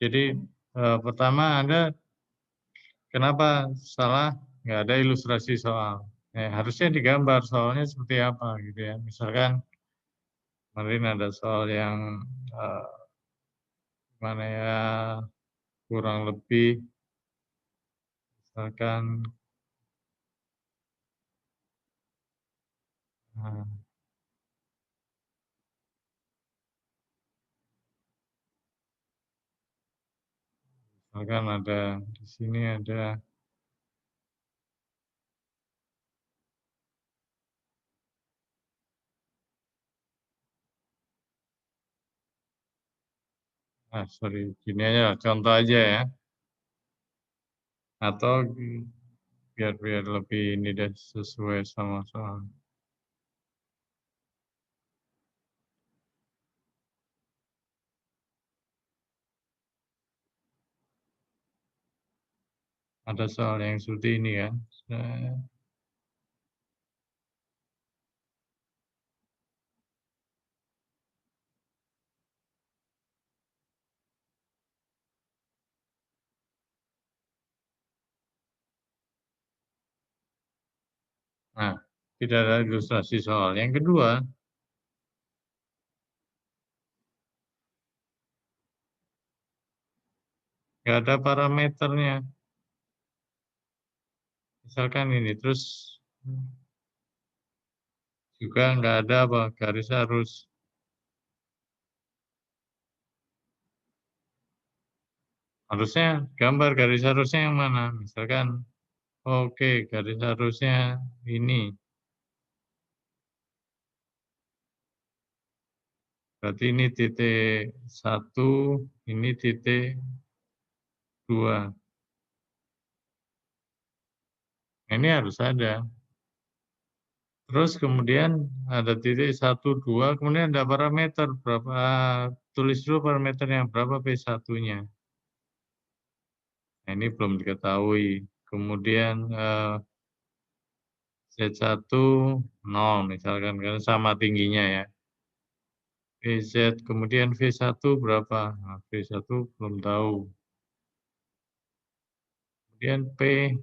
Jadi, pertama Anda kenapa salah nggak ada ilustrasi soal. Harusnya digambar soalnya seperti apa gitu ya. Misalkan kemarin ada soal yang, eee, gimana ya, kurang lebih misalkan, eee, misalkan ada di sini ada, sorry, gini aja contoh aja ya, atau biar biar lebih ini deh, sesuai sama soal. Ada soal yang seperti ini kan, nah, tidak ada ilustrasi soal. Yang kedua, nggak ada parameternya. Misalkan ini, terus juga nggak ada apa, garis arus. Harusnya gambar garis arusnya yang mana? Misalkan, oke, garis arusnya ini, berarti ini titik satu, ini titik dua. Nah, ini harus ada. Terus kemudian ada titik satu 2, kemudian ada parameter berapa, tulis dulu parameternya berapa P1-nya. Nah, ini belum diketahui. Kemudian, Z1 0 misalkan, karena sama tingginya ya. VZ, kemudian V1 berapa? Nah, V1 belum tahu. Kemudian P2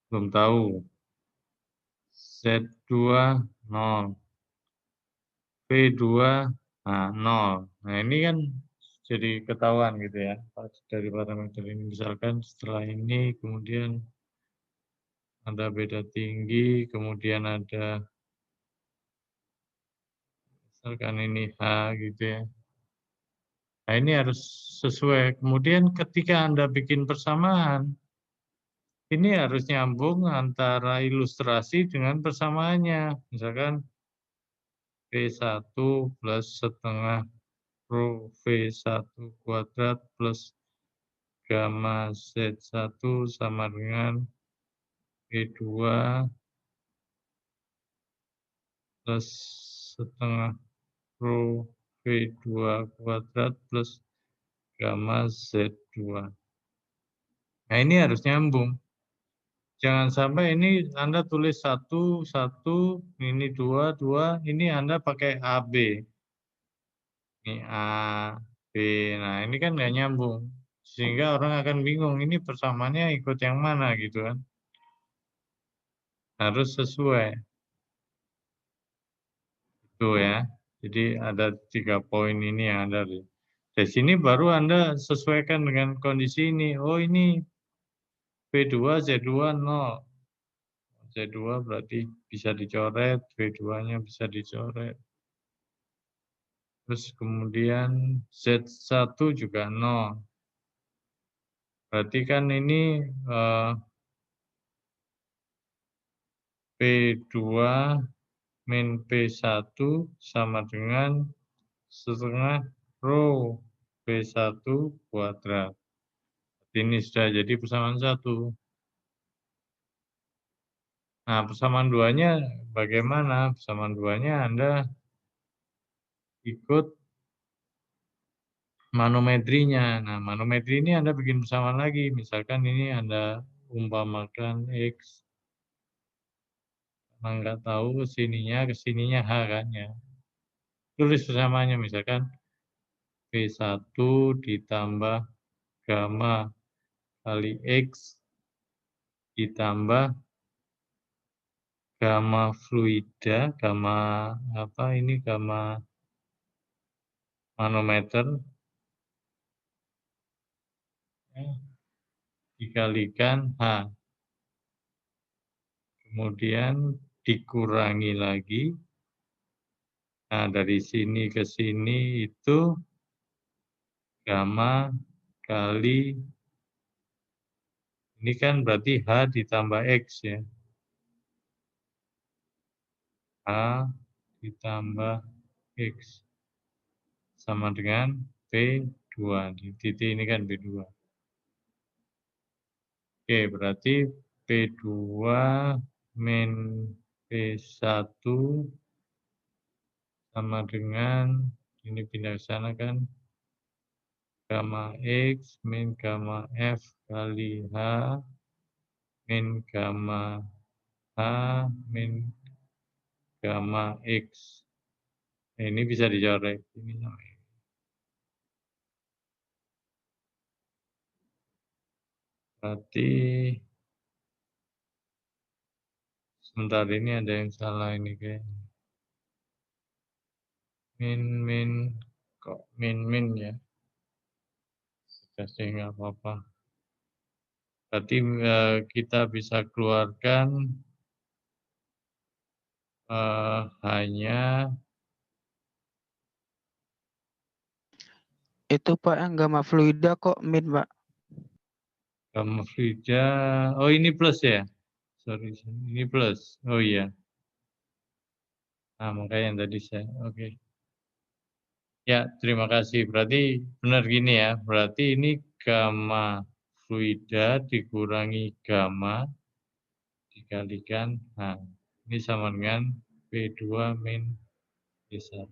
belum tahu. Z2 0, P2 nah 0. Nah, ini kan jadi ketahuan gitu ya, dari parameter ini. Misalkan setelah ini kemudian ada beda tinggi, kemudian ada misalkan ini H gitu ya. Nah, ini harus sesuai. Kemudian ketika Anda bikin persamaan, ini harus nyambung antara ilustrasi dengan persamaannya. Misalkan V1 plus setengah rho V1 kuadrat plus gamma Z1 sama dengan V2 plus setengah rho V2 kuadrat plus gamma Z2. Nah, ini harus nyambung. Jangan sampai ini Anda tulis satu satu, ini 2 2, ini Anda pakai AB. Ini A, B. Nah, ini kan nggak nyambung. Sehingga orang akan bingung, ini persamaannya ikut yang mana gitu kan. Harus sesuai. Itu ya. Jadi ada 3 poin ini yang Anda lihat. Dari sini baru Anda sesuaikan dengan kondisi ini. Oh, ini V2, Z2 0. Z2 berarti bisa dicoret, V2-nya bisa dicoret. Terus kemudian Z1 juga 0. Berarti kan ini P2 min P1 sama dengan setengah rho P1 kuadrat. Ini sudah jadi persamaan 1. Nah, persamaan 2-nya bagaimana? Persamaan 2-nya Anda ikut manometrinya. Nah, manometri ini Anda bikin persamaan lagi. Misalkan ini Anda umpamakan X, karena nggak tahu kesininya H kan ya. tulis persamaannya misalkan V1 ditambah gamma kali X ditambah gamma fluida, gamma apa ini, gamma manometer ya, dikalikan H. Kemudian dikurangi lagi. Nah, dari sini ke sini itu gamma kali, ini kan berarti H ditambah X ya. H ditambah X sama dengan P2. Di titik ini kan P2. Oke, berarti P2 min P1 sama dengan, ini pindah ke sana kan, gamma X min gamma F kali H min gamma H min gamma X. Nah, ini bisa dicoret. Ini berarti sebentar, ini ada yang salah ini kayaknya. Min kok min ya. Kasih nggak apa-apa. Berarti kita bisa keluarkan hanya Itu Pak yang gamma fluida kok min Pak. gamma fluida. Oh ini plus ya? Sorry, ini plus. Oh iya. Nah makanya yang tadi saya. Oke. Ya terima kasih. Berarti benar gini ya. Berarti ini gamma fluida dikurangi gamma dikalikan H. Ini sama dengan P2 min P1.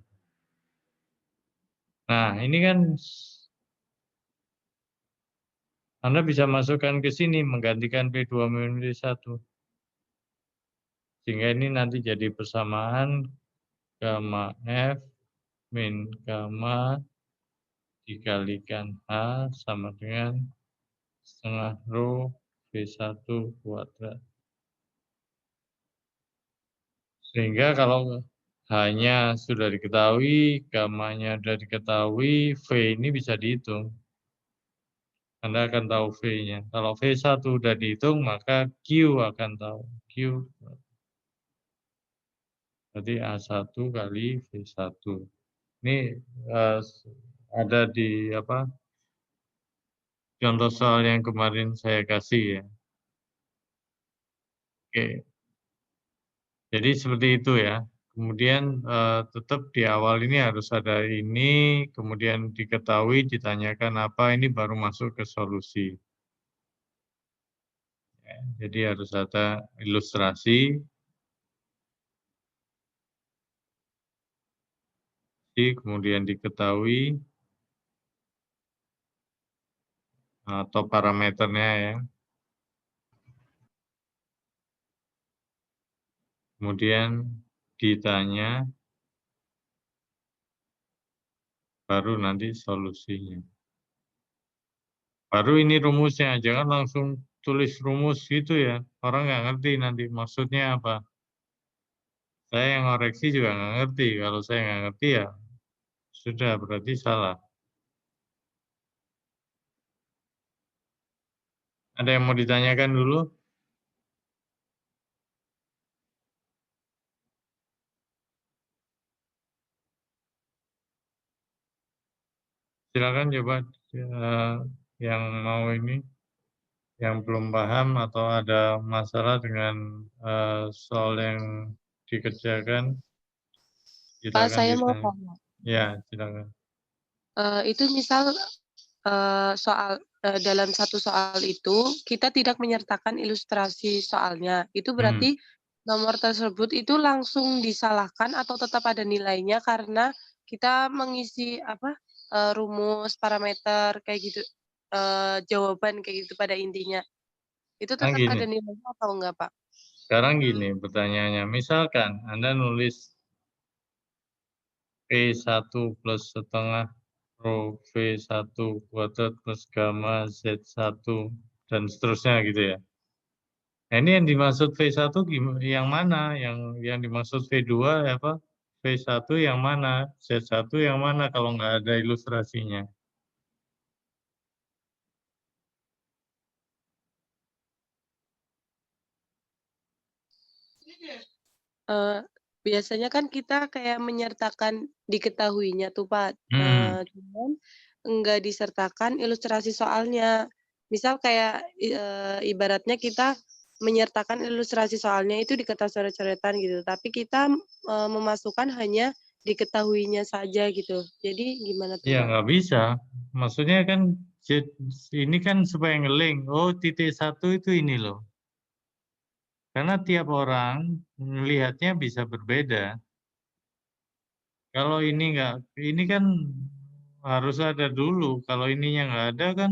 Nah, ini kan Anda bisa masukkan ke sini menggantikan P2 min P1. Sehingga ini nanti jadi persamaan gamma F min gamma dikalikan H sama dengan setengah rho V1 kuadrat. Sehingga kalau H-nya sudah diketahui, gamma-nya sudah diketahui, V ini bisa dihitung. Anda akan tahu V-nya. Kalau V1 sudah dihitung, maka Q akan tahu. Q berarti A1 kali V1. Ini ada di apa? Contoh soal yang kemarin saya kasih ya. Oke. Jadi seperti itu ya. Kemudian tetap di awal ini harus ada ini, kemudian diketahui, ditanyakan apa, ini baru masuk ke solusi. Ya, jadi harus ada ilustrasi, kemudian diketahui atau parameternya ya. Kemudian ditanya, baru nanti solusinya. Baru ini rumusnya, jangan langsung tulis rumus gitu ya. Orang nggak ngerti nanti maksudnya apa. Saya yang ngoreksi juga nggak ngerti. Kalau saya nggak ngerti ya sudah berarti salah. Ada yang mau ditanyakan dulu? Silakan coba yang mau ini, yang belum paham atau ada masalah dengan soal yang dikerjakan, Pak, silakan saya mau ditanya. tanya. Ya, silakan. Itu misal soal dalam satu soal itu kita tidak menyertakan ilustrasi soalnya. Itu berarti nomor tersebut itu langsung disalahkan atau tetap ada nilainya karena kita mengisi apa rumus, parameter kayak gitu, jawaban kayak gitu pada intinya. Itu Nah tetap ada gini, nilainya atau enggak, Pak? sekarang gini pertanyaannya, misalkan Anda nulis V1 plus setengah rho V1 kuadrat plus gamma Z1 dan seterusnya gitu ya. Nah, ini yang dimaksud V1 yang mana? Yang dimaksud V2 apa? V1 yang mana? Z1 yang mana kalau nggak ada ilustrasinya? Biasanya kan kita kayak menyertakan diketahuinya tuh, Pak. Cuman enggak disertakan ilustrasi soalnya. Misal kayak, ibaratnya kita menyertakan ilustrasi soalnya itu di kertas coret-coretan gitu, tapi kita, memasukkan hanya diketahuinya saja gitu. Jadi gimana tuh, Ya Pak? nggak bisa. Maksudnya kan ini kan supaya ngeling. Oh, titik 1 itu ini loh. Karena tiap orang melihatnya bisa berbeda. Kalau ini kan harus ada dulu. Kalau ininya nggak ada kan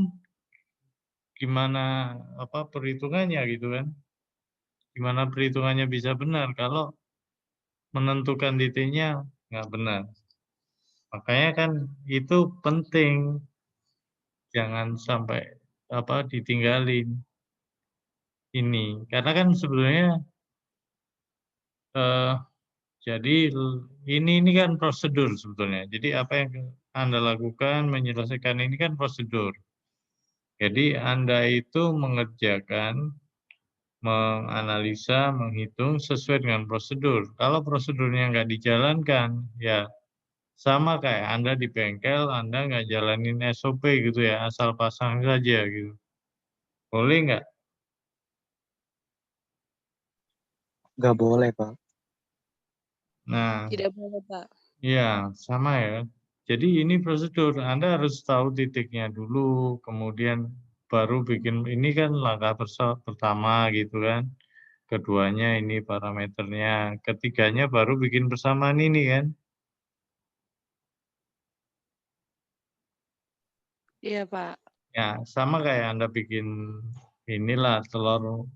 gimana apa perhitungannya gitu kan? Gimana perhitungannya bisa benar kalau menentukan titiknya nggak benar. Makanya kan itu penting, jangan sampai apa ditinggalin ini. Karena kan sebenarnya eh, jadi ini kan prosedur sebetulnya. Jadi apa yang Anda lakukan menyelesaikan ini kan prosedur. Jadi Anda itu mengerjakan, menganalisa, menghitung sesuai dengan prosedur. Kalau prosedurnya nggak dijalankan, ya sama kayak Anda di bengkel, Anda nggak jalanin SOP gitu ya, asal pasang saja gitu. Boleh nggak? Nggak boleh, Pak. Nah, Tidak boleh, Pak. ya sama ya. Jadi ini prosedur, Anda harus tahu titiknya dulu, kemudian baru bikin, ini kan langkah pertama gitu kan. Keduanya ini parameternya, ketiganya baru bikin persamaan ini kan. Iya, Pak. Ya, sama kayak Anda bikin inilah telur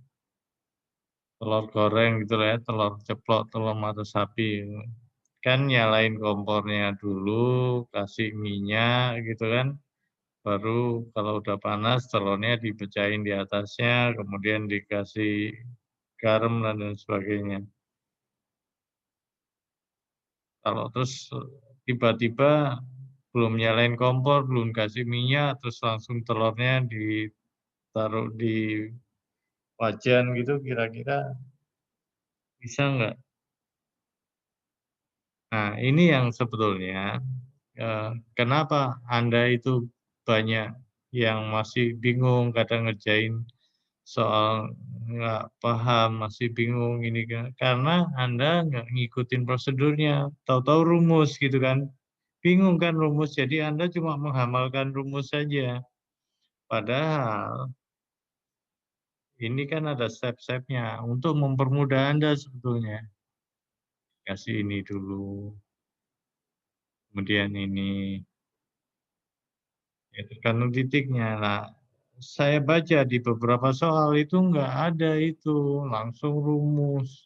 goreng gitu lah ya, telur ceplok, telur mata sapi. Kan nyalain kompornya dulu, kasih minyak gitu kan. Baru kalau udah panas telurnya dipecahin di atasnya, kemudian dikasih garam dan lain sebagainya. Kalau terus tiba-tiba belum nyalain kompor, belum kasih minyak, terus langsung telurnya ditaruh di wajan gitu, kira-kira bisa nggak? Nah, ini yang sebetulnya kenapa Anda itu banyak yang masih bingung, kadang ngerjain soal nggak paham, masih bingung ini kan, karena Anda nggak ngikutin prosedurnya, tahu-tahu rumus gitu kan. Bingung kan rumus, jadi Anda cuma menghafalkan rumus saja. Padahal ini kan ada step-stepnya untuk mempermudah Anda sebetulnya. Kasih ini dulu, kemudian ini, ya tergantung titiknya. Nah, saya baca di beberapa soal itu nggak ada itu, langsung rumus.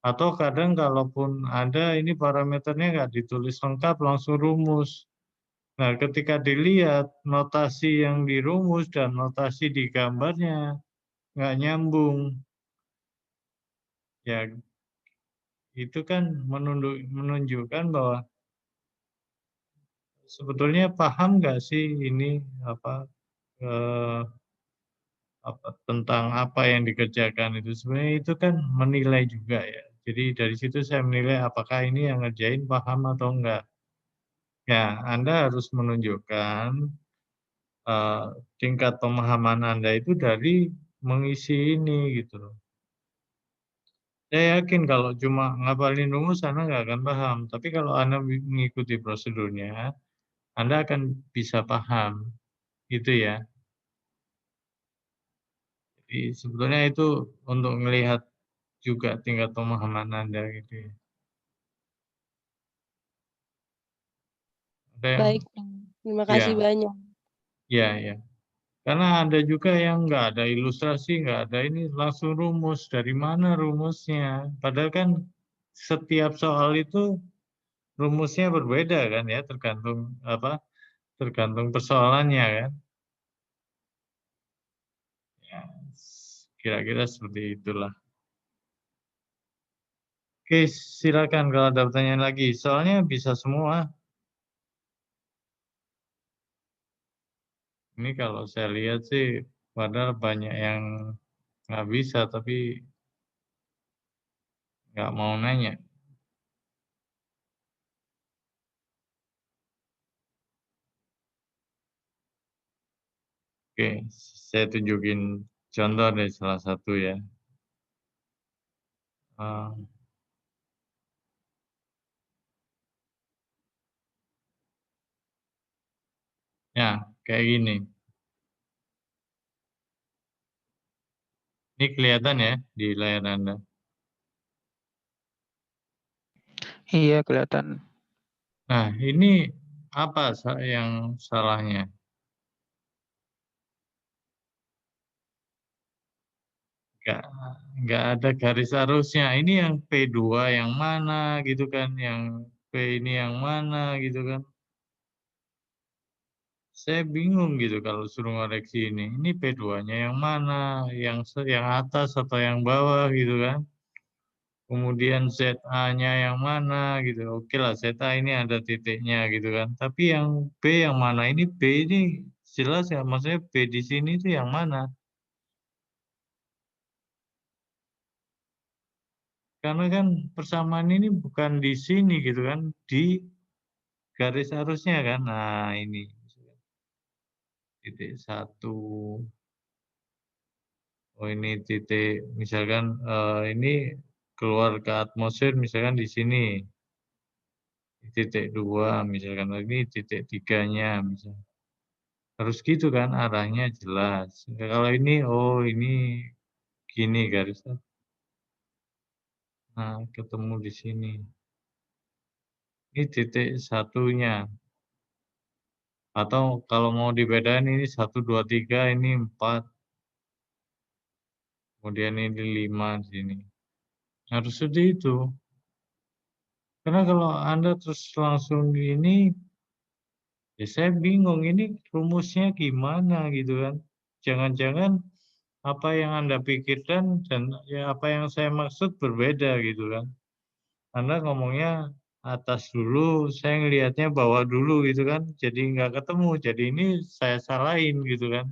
Atau kadang kalaupun ada ini parameternya nggak ditulis lengkap, langsung rumus. Nah, ketika dilihat notasi yang dirumus dan notasi di gambarnya nggak nyambung, ya itu kan menunjukkan bahwa sebetulnya paham nggak sih ini apa, eh, tentang apa yang dikerjakan itu. Sebenarnya itu kan menilai juga ya. Jadi dari situ saya menilai apakah ini yang ngerjain paham atau enggak. Ya, Anda harus menunjukkan eh, tingkat pemahaman Anda itu dari mengisi ini gitu loh. Saya yakin kalau cuma ngapalin rumus Anda nggak akan paham. Tapi kalau Anda mengikuti prosedurnya, Anda akan bisa paham. Itu ya. Jadi sebetulnya itu untuk melihat juga tingkat pemahaman Anda gitu ya. Ada yang, Baik, Pak. Terima kasih ya, banyak. ya, ya. Karena ada juga yang nggak ada ilustrasi, nggak ada ini, langsung rumus. Dari mana rumusnya? Padahal kan setiap soal itu rumusnya berbeda kan ya, tergantung apa, tergantung persoalannya kan. Ya, kira-kira seperti itulah. Oke, silakan kalau ada pertanyaan lagi. Soalnya bisa semua. Ini kalau saya lihat sih, padahal banyak yang nggak bisa, tapi nggak mau nanya. Oke, saya tunjukin contoh dari salah satu ya. Ya, kayak gini. Ini kelihatan ya di layar Anda. Iya, kelihatan. Nah, ini apa yang salahnya? Nggak, nggak ada garis arusnya. Ini yang P2 yang mana gitu kan, yang P ini yang mana gitu kan. Saya bingung gitu kalau suruh ngoreksi ini. Ini P2-nya yang mana, yang atas atau yang bawah gitu kan. Kemudian ZA-nya yang mana gitu. Oke lah, ZA ini ada titiknya gitu kan. Tapi yang B yang mana? Ini B ini jelas ya, maksudnya B di sini itu yang mana? Karena kan persamaan ini bukan di sini gitu kan, di garis arusnya kan. Nah, ini titik satu. Oh, ini titik misalkan ini keluar ke atmosfer misalkan di sini. Titik 2 misalkan ini titik 3-nya misalnya. Harus gitu kan arahnya jelas. Kalau ini oh ini gini garisnya. Nah, ketemu di sini. Ini titik satunya. Atau kalau mau dibedain ini 1, 2, 3, ini 4. Kemudian ini 5 di sini. Harus seperti itu. Karena kalau Anda terus langsung ini, ya saya bingung ini rumusnya gimana gitu kan. Jangan-jangan apa yang Anda pikirkan dan ya apa yang saya maksud berbeda gitu kan. Anda ngomongnya atas dulu, saya ngelihatnya bawah dulu gitu kan. Jadi nggak ketemu, jadi ini saya salahin gitu kan.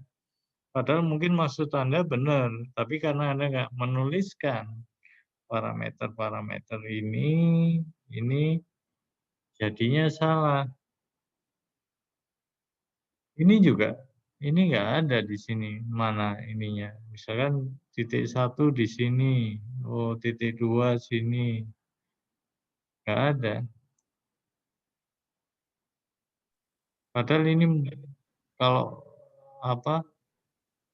Padahal mungkin maksud Anda benar, tapi karena Anda nggak menuliskan parameter-parameter ini jadinya salah. Ini juga, ini nggak ada di sini, mana ininya. Misalkan titik 1 di sini, oh titik 2 sini, nggak ada. Padahal ini kalau apa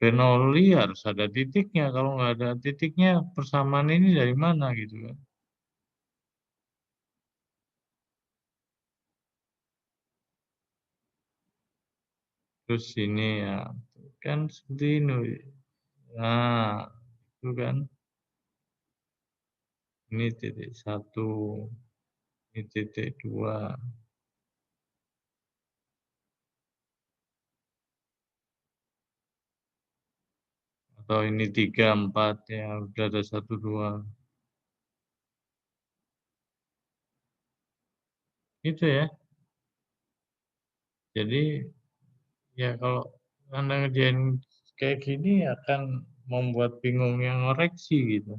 Bernoulli harus ada titiknya, kalau nggak ada titiknya persamaan ini dari mana gitu kan. Terus ini ya, kan seperti ini. Nah, itu kan. Ini titik 1, ini titik 2. Atau ini 3, 4 ya, udah ada 1, 2. Itu ya. Jadi ya kalau Anda ngerjain kayak gini akan membuat bingung yang ngoreksi gitu.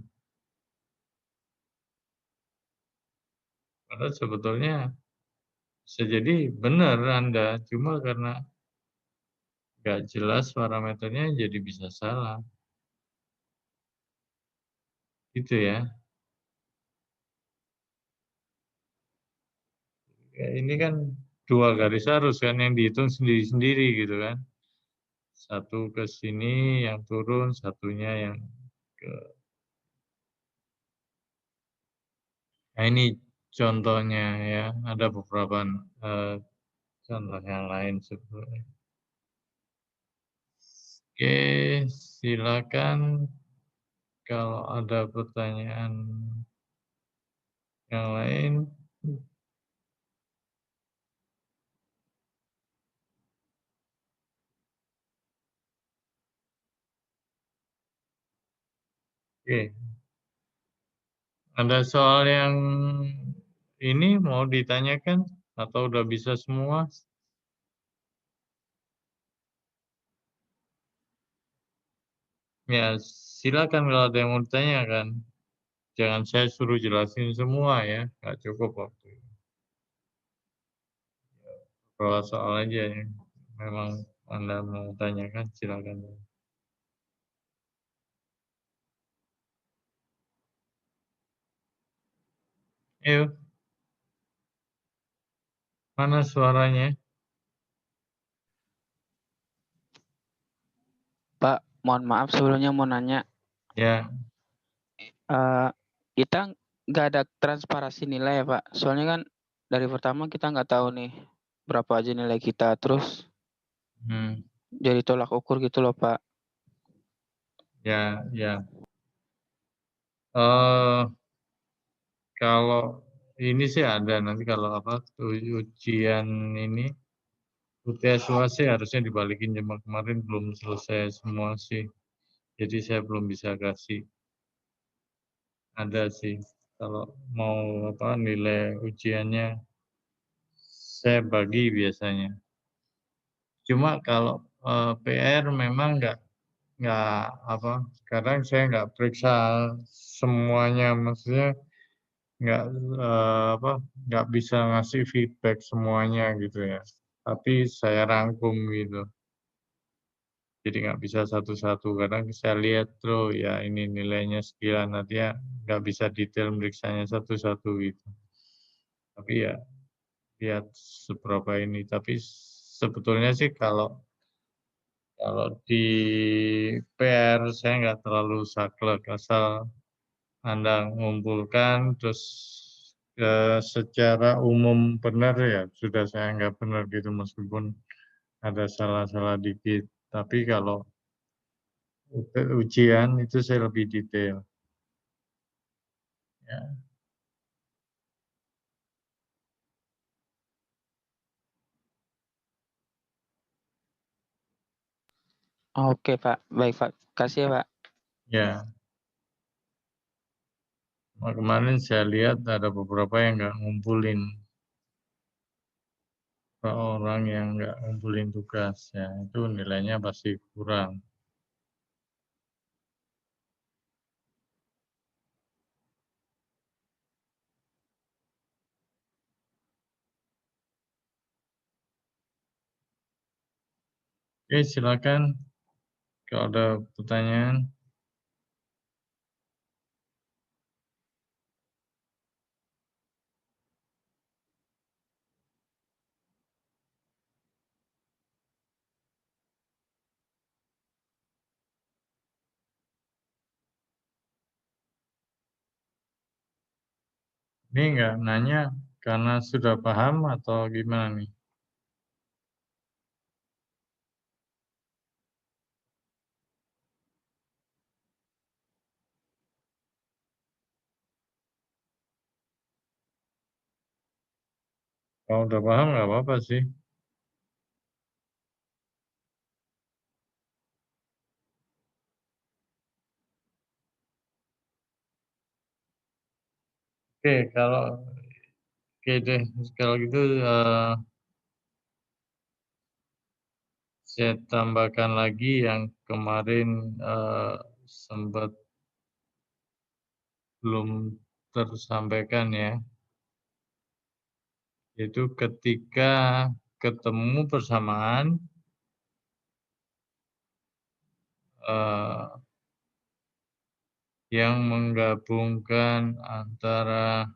Padahal sebetulnya bisa jadi benar Anda, cuma karena nggak jelas parameternya jadi bisa salah. Gitu ya. Ya ini kan 2 garis arus kan yang dihitung sendiri-sendiri gitu kan. Satu ke sini yang turun, satunya yang ke. Nah ini contohnya ya, ada beberapa contoh yang lain sebetulnya. Oke, silakan kalau ada pertanyaan yang lain. Oke. Ada soal yang ini mau ditanyakan atau udah bisa semua? Ya, silakan kalau ada yang mau ditanyakan. Jangan saya suruh jelasin semua ya, nggak cukup waktu. Kalau soal aja yang memang Anda mau tanyakan, silakan. Ayo. Mana suaranya? Pak, mohon maaf sebelumnya mau nanya. Ya, Kita nggak ada transparansi nilai ya Pak. Soalnya kan dari pertama kita nggak tahu nih berapa aja nilai kita. Terus hmm, jadi tolak ukur gitu loh Pak. ya, ya. Eh, kalau ini sih ada nanti kalau apa ujian ini UTS UAS sih harusnya dibalikin cuma kemarin belum selesai semua sih. Jadi saya belum bisa kasih. Ada sih kalau mau apa nilai ujiannya saya bagi biasanya. Cuma kalau PR memang nggak apa kadang saya nggak periksa semuanya maksudnya nggak apa nggak bisa ngasih feedback semuanya gitu ya. Tapi saya rangkum gitu. Jadi nggak bisa satu-satu. Kadang saya lihat tuh ya ini nilainya sekian, nanti ya nggak bisa detail meriksanya satu-satu gitu. Tapi ya lihat seberapa ini. Tapi sebetulnya sih kalau di PR saya nggak terlalu saklek asal Anda mengumpulkan terus secara umum benar ya sudah saya anggap benar gitu meskipun ada salah-salah dikit. Tapi kalau ujian itu saya lebih detail. Ya, Oke Pak, baik Pak. Kasih ya Pak. ya. Kemarin saya lihat ada beberapa yang nggak ngumpulin orang yang nggak ngumpulin tugas ya itu nilainya pasti kurang. Oke silakan kalau ada pertanyaan. Ini nggak nanya karena sudah paham atau gimana nih? Kalau udah paham nggak apa-apa sih. Oke kalau oke deh kalau gitu saya tambahkan lagi yang kemarin sempat belum tersampaikan ya, yaitu ketika ketemu persamaan eh, yang menggabungkan antara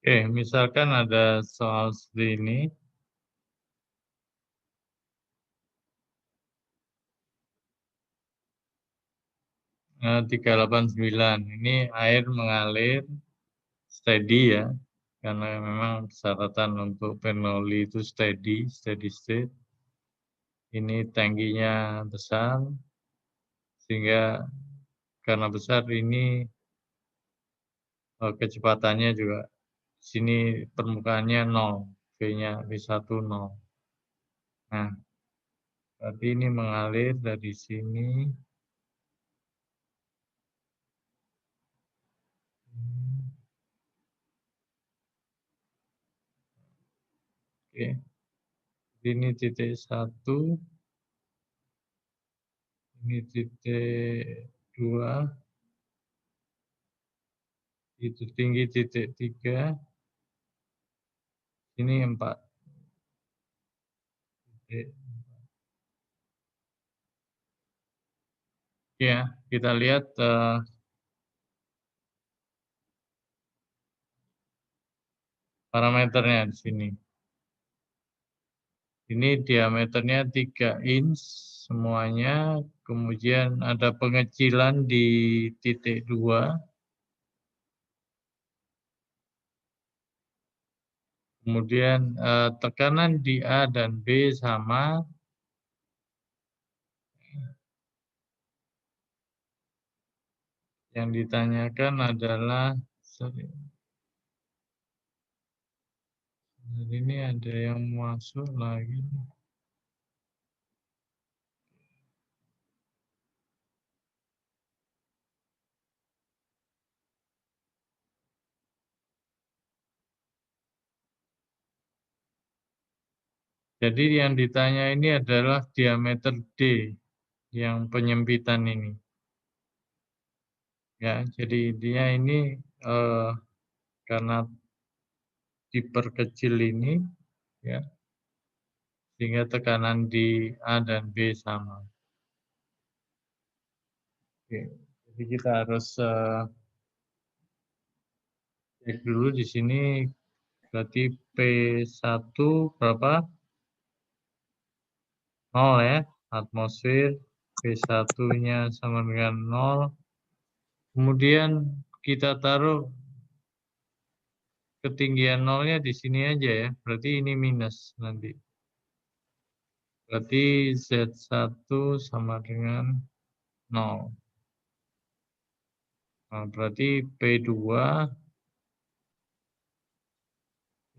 Oke, misalkan ada soal seperti ini. Nah, 389. Ini air mengalir steady ya, karena memang persyaratan untuk Bernoulli itu steady state. Ini tangkinya besar, sehingga karena besar ini kecepatannya juga sini permukaannya 0, V-nya V1 0. Nah, berarti ini mengalir dari sini. Oke. Ini titik 1, ini titik 2, itu tinggi titik 3, ini 4. Ya, kita lihat parameternya di sini. Ini diameternya 3 inch semuanya, kemudian ada pengecilan di titik 2, kemudian tekanan di A dan B sama. Yang ditanyakan adalah, ini ada yang masuk lagi. Jadi yang ditanya ini adalah diameter D, yang penyempitan ini. Ya, jadi dia ini karena diperkecil ini, ya, sehingga tekanan di A dan B sama. Oke, jadi kita harus cek dulu di sini, berarti P1 berapa? 0 ya, atmosfer, P1-nya sama dengan 0. Kemudian kita taruh ketinggian 0-nya di sini aja ya, berarti ini minus nanti. Berarti Z1 sama dengan 0. Nah, berarti P2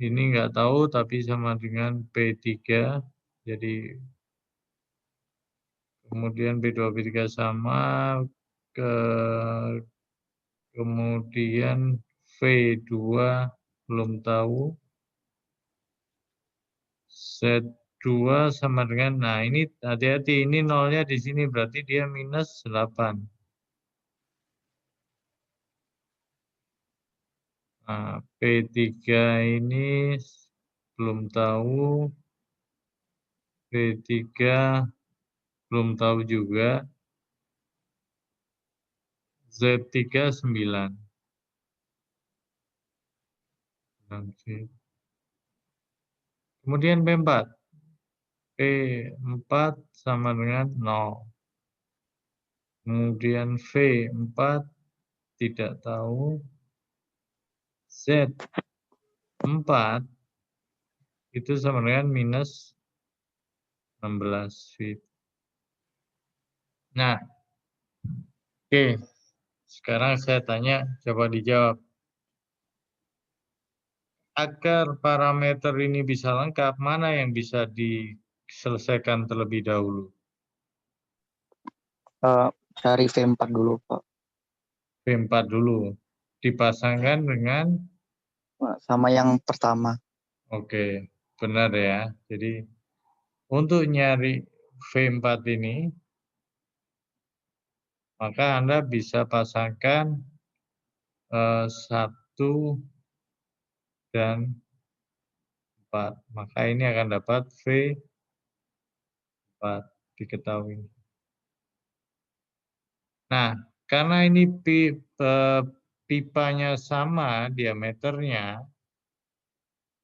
ini nggak tahu tapi sama dengan P3. Jadi kemudian P2 P3 sama, kemudian V2 belum tahu. Z2 sama dengan, nah ini hati-hati, ini nolnya di sini berarti dia minus 8. Nah, P3 ini belum tahu, P3 belum tahu juga, Z3 9. Kemudian P4. P4 sama dengan 0. Kemudian V4 tidak tahu. Z4 itu sama dengan minus 16 feet. Nah, oke. Sekarang saya tanya, coba dijawab. Agar parameter ini bisa lengkap, mana yang bisa diselesaikan terlebih dahulu? Cari V4 dulu, Pak. V4 dulu. Dipasangkan dengan? Sama yang pertama. Oke, benar ya. Jadi untuk nyari V4 ini, maka Anda bisa pasangkan 1 dan 4. Maka ini akan dapat V4, diketahui. Nah, karena ini pipanya sama diameternya,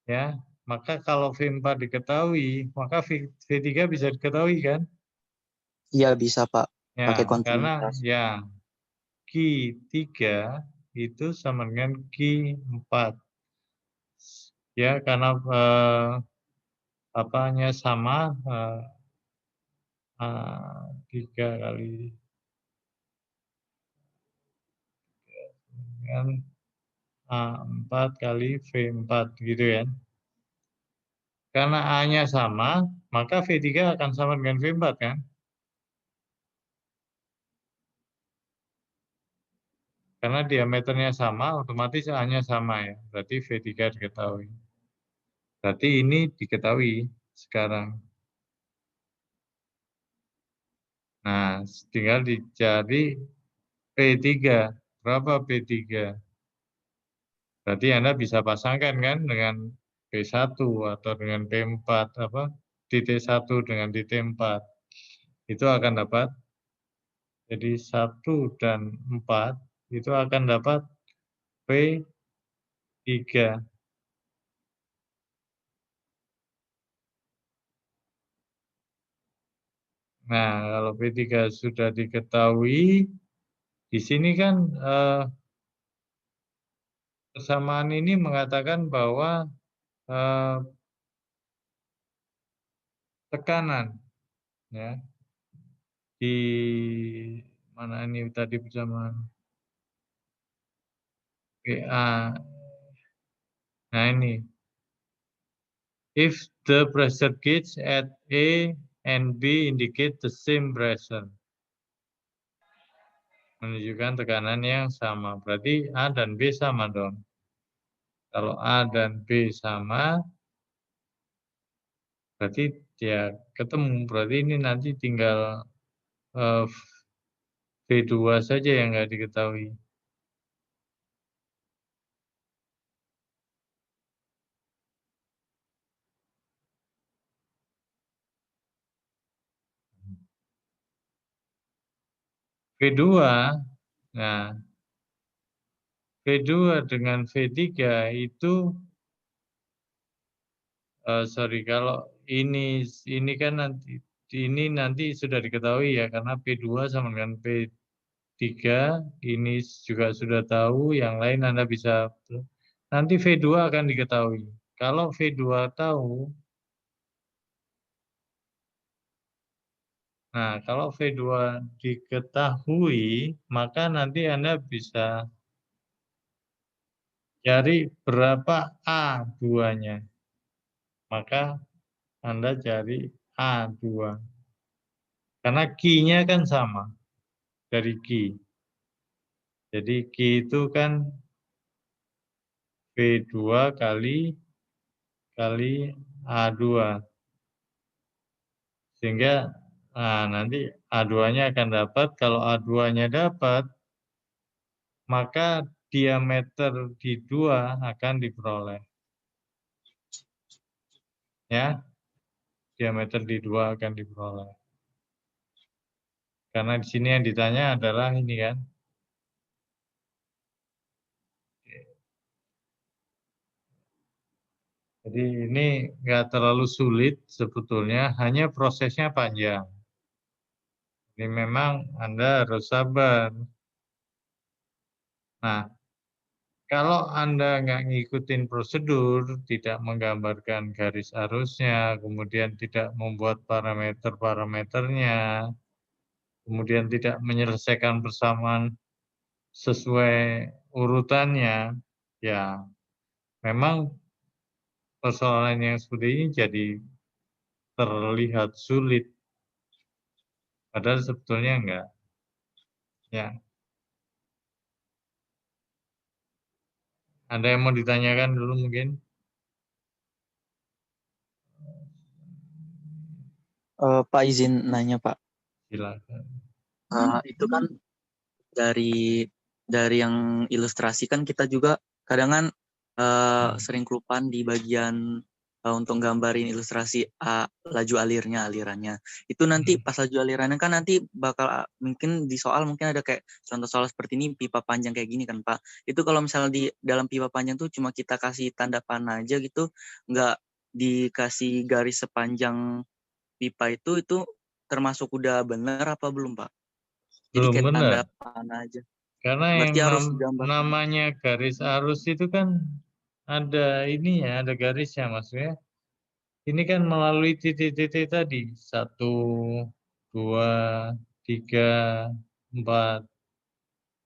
Ya, maka kalau V4 diketahui, maka V3 bisa diketahui kan? Iya bisa Pak, pakai Ya, karena kontinuitas. ya Q3 itu sama dengan Q4. Ya, karena apanya sama 3 kali kan 4 kali V4 gitu ya. Karena A-nya sama, maka V3 akan sama dengan V4 kan? Karena diameternya sama, otomatis A-nya sama ya. Berarti V3 diketahui. Berarti ini diketahui sekarang. Nah, tinggal dicari P3. Berapa P3? Berarti Anda bisa pasangkan kan dengan P1 atau dengan P4 titik 1 dengan titik 4. Itu akan dapat jadi 1 dan 4 itu akan dapat P3. Nah, kalau P3 sudah diketahui, di sini kan persamaan ini mengatakan bahwa tekanan ya di mana ini tadi persamaan PA. Nah ini, if the pressure gauge at A and B indicate the same pressure, menunjukkan tekanan yang sama. Berarti A dan B sama dong. Kalau A dan B sama, berarti ya ketemu. Berarti ini nanti tinggal V2 saja yang nggak diketahui. V2, nah V2 dengan V3 itu, sorry, kalau ini kan nanti sudah diketahui ya, karena P2 sama dengan P3, ini juga sudah tahu, yang lain Anda bisa, nanti V2 akan diketahui. Kalau V2 tahu, nah kalau V2 diketahui, maka nanti Anda bisa cari berapa A2-nya. Maka Anda cari A2. Karena Q-nya kan sama dari Q. Jadi Q itu kan V2 kali A2. Sehingga nanti A2-nya akan dapat, kalau A2-nya dapat, maka diameter di 2 akan diperoleh. Ya, diameter di 2 akan diperoleh. Karena di sini yang ditanya adalah ini kan. Jadi ini nggak terlalu sulit sebetulnya, hanya prosesnya panjang. Ini memang Anda harus sabar. Nah, kalau Anda nggak ngikutin prosedur, tidak menggambarkan garis arusnya, kemudian tidak membuat parameter-parameternya, kemudian tidak menyelesaikan persamaan sesuai urutannya, ya memang persoalan yang seperti ini jadi terlihat sulit. Padahal sebetulnya enggak. Ya. Ada yang mau ditanyakan dulu mungkin? Pak izin nanya Pak. Silakan. Itu kan dari yang ilustrasi kan kita juga kadang kan sering kelupaan di bagian untuk gambarin ilustrasi laju alirannya. Itu nanti pas laju alirannya kan nanti bakal mungkin di soal mungkin ada kayak contoh soal seperti ini pipa panjang kayak gini kan Pak. Itu kalau misalnya di dalam pipa panjang tuh cuma kita kasih tanda panah aja gitu, nggak dikasih garis sepanjang pipa itu termasuk udah benar apa belum Pak? Jadi Belum kayak benar. tanda panah aja. Karena Berarti yang harus digambar. namanya garis arus itu kan ada ini ya, ada garisnya maksudnya. Ini kan melalui titik-titik tadi, 1, 2, 3, 4.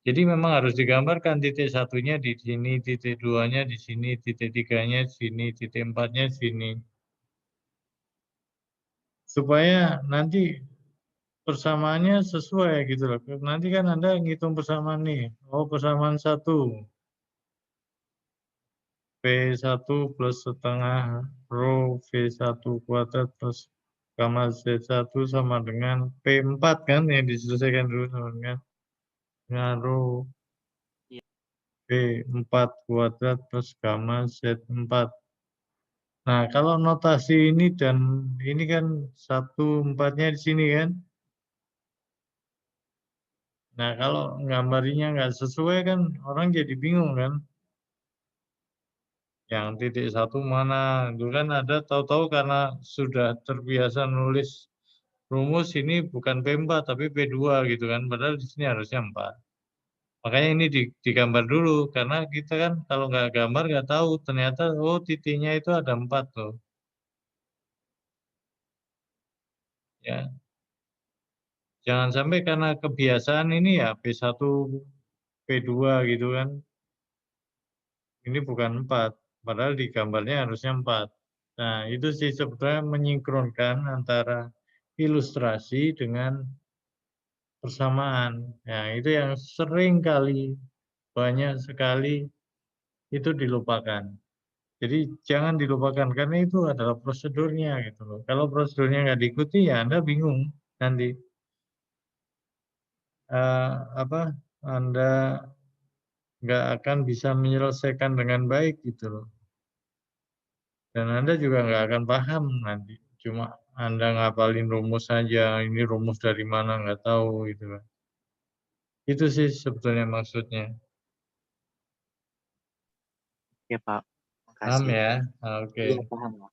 Jadi memang harus digambarkan titik satunya di sini, titik duanya di sini, titik tiganya di sini, titik empatnya di sini. Supaya nanti persamaannya sesuai gitu loh. Nanti kan Anda ngitung persamaan nih. Oh, persamaan 1. P1 plus setengah rho V1 kuadrat plus gamma Z1 sama dengan P4 kan yang diselesaikan dulu sama dengan rho P4 kuadrat plus gamma Z4. Nah, kalau notasi ini dan ini kan 1/4-nya di sini kan. Nah, kalau gambarnya nggak sesuai kan orang jadi bingung kan. Yang titik 1 mana? Itu kan ada tahu-tahu karena sudah terbiasa nulis rumus ini bukan P4 tapi P2 gitu kan. Padahal di sini harusnya 4. Makanya ini digambar dulu karena kita kan kalau nggak gambar nggak tahu ternyata oh titiknya itu ada 4 tuh. Ya. Jangan sampai karena kebiasaan ini ya P1 P2 gitu kan. Ini bukan 4, padahal di gambarnya harusnya 4. Nah, itu sih sebetulnya menyingkronkan antara ilustrasi dengan persamaan. Nah, itu yang sering kali, banyak sekali itu dilupakan. Jadi jangan dilupakan karena itu adalah prosedurnya gitu loh. Kalau prosedurnya nggak diikuti ya Anda bingung nanti. Anda nggak akan bisa menyelesaikan dengan baik gitu loh. Dan Anda juga nggak akan paham nanti. Cuma Anda ngapalin rumus saja, ini rumus dari mana nggak tahu gitu kan. Itu sih sebetulnya maksudnya. Oke Pak, Paham makasih. ya? Oke. Iya paham Pak.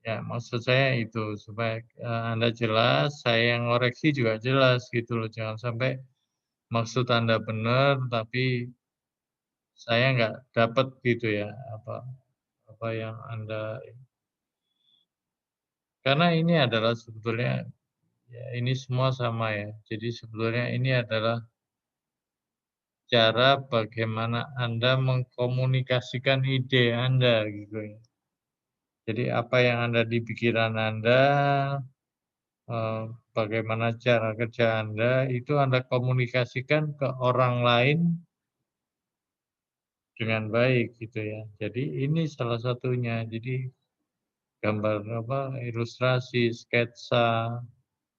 Ya, maksud saya itu supaya Anda jelas, saya yang ngoreksi juga jelas gitu loh. Jangan sampai maksud Anda benar tapi saya nggak dapat gitu ya apa yang Anda, karena ini adalah sebetulnya ya ini semua sama ya. Jadi sebetulnya ini adalah cara bagaimana Anda mengkomunikasikan ide Anda gitu ya. Jadi apa yang ada di pikiran Anda, bagaimana cara kerja Anda, itu Anda komunikasikan ke orang lain dengan baik gitu ya. Jadi ini salah satunya. Jadi gambar ilustrasi, sketsa,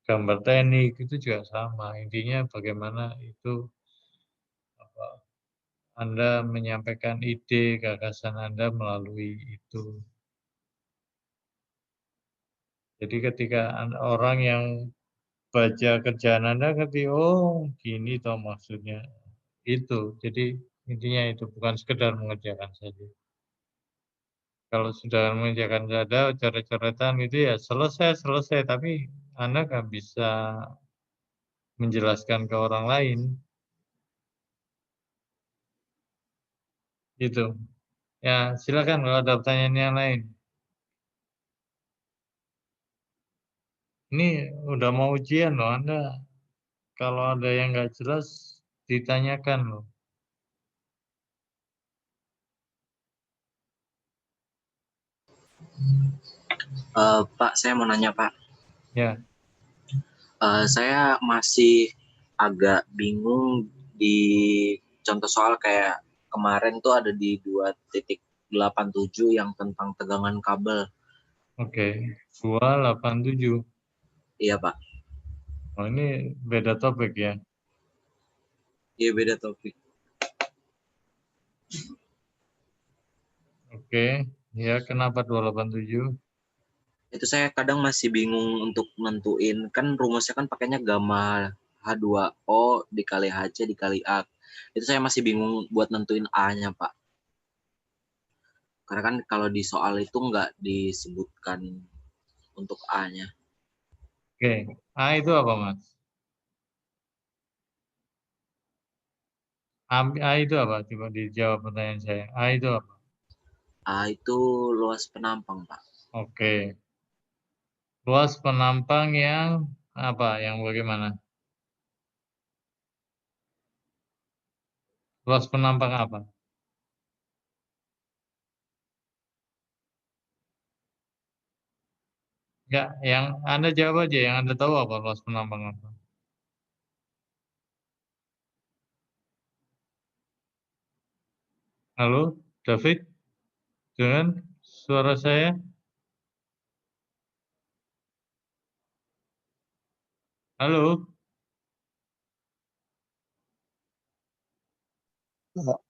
gambar teknik itu juga sama. Intinya bagaimana itu Anda menyampaikan ide, gagasan Anda melalui itu. Jadi ketika orang yang baca kerjaan Anda ngerti, oh gini toh maksudnya. Itu, jadi intinya itu bukan sekedar mengerjakan saja. Kalau sudah mengerjakan saja, coret-coretan itu ya selesai, tapi Anda nggak bisa menjelaskan ke orang lain. Gitu. Ya, silakan kalau ada pertanyaan yang lain. Ini udah mau ujian loh, Anda kalau ada yang nggak jelas ditanyakan loh. Pak, saya mau nanya Pak. Ya. Saya masih agak bingung di contoh soal kayak kemarin tuh ada di 2.87 yang tentang tegangan kabel. Oke, 287. Iya Pak. Oh ini beda topik ya. Iya beda topik. Oke. Ya, kenapa 287? Itu saya kadang masih bingung untuk nentuin, kan rumusnya kan pakainya gamma H2O dikali HC dikali A. Itu saya masih bingung buat nentuin A-nya, Pak. Karena kan kalau di soal itu nggak disebutkan untuk A-nya. Oke, A itu apa, Mas? A itu apa? Coba dijawab pertanyaan saya. A itu apa? A itu luas penampang, Pak. Oke. Luas penampang yang apa? Yang bagaimana? Luas penampang apa? Enggak, yang Anda jawab aja, yang Anda tahu apa luas penampang apa? Halo, David? Dengan suara saya? Halo?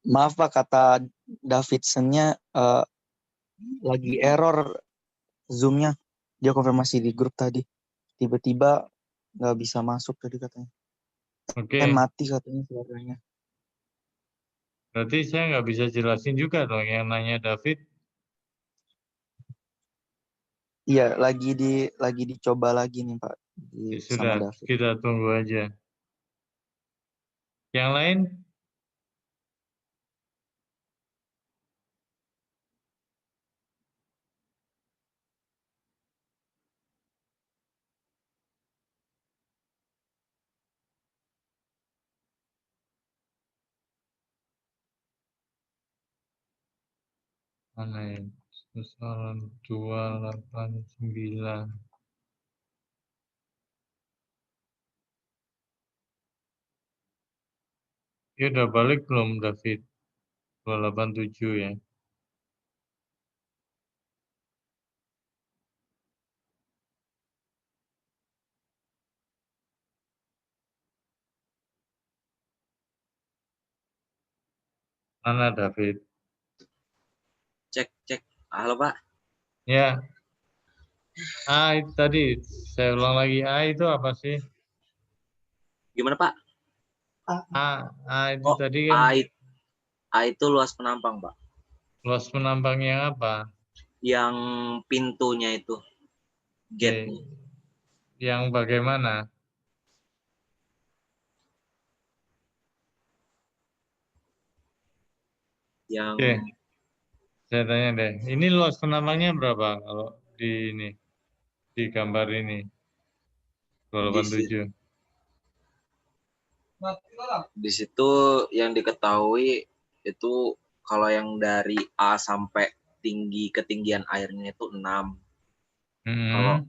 Maaf Pak, kata Davidson-nya lagi error Zoom-nya. Dia konfirmasi di grup tadi. Tiba-tiba nggak bisa masuk tadi katanya. Oke, Mati katanya suaranya. berarti saya nggak bisa jelasin juga dong yang nanya David. Iya, lagi dicoba lagi nih Pak Ya sama sudah, David. kita tunggu aja. Yang lain? Mana ya? Persoalan 289. Ya udah balik belum David? 287 ya. Mana David? Cek. Halo, Pak. Ya. A itu tadi, saya ulang lagi. A itu apa sih? Gimana, Pak? A itu Oh, tadi kan A itu luas penampang, Pak. luas penampang yang apa? Yang pintunya itu, gate-nya. Yang bagaimana? Yang Oke, saya tanya deh. Ini luas penampangnya berapa kalau di gambar ini? 287. di situ yang diketahui itu kalau yang dari A sampai ketinggian airnya itu 6. Kalau Hmm,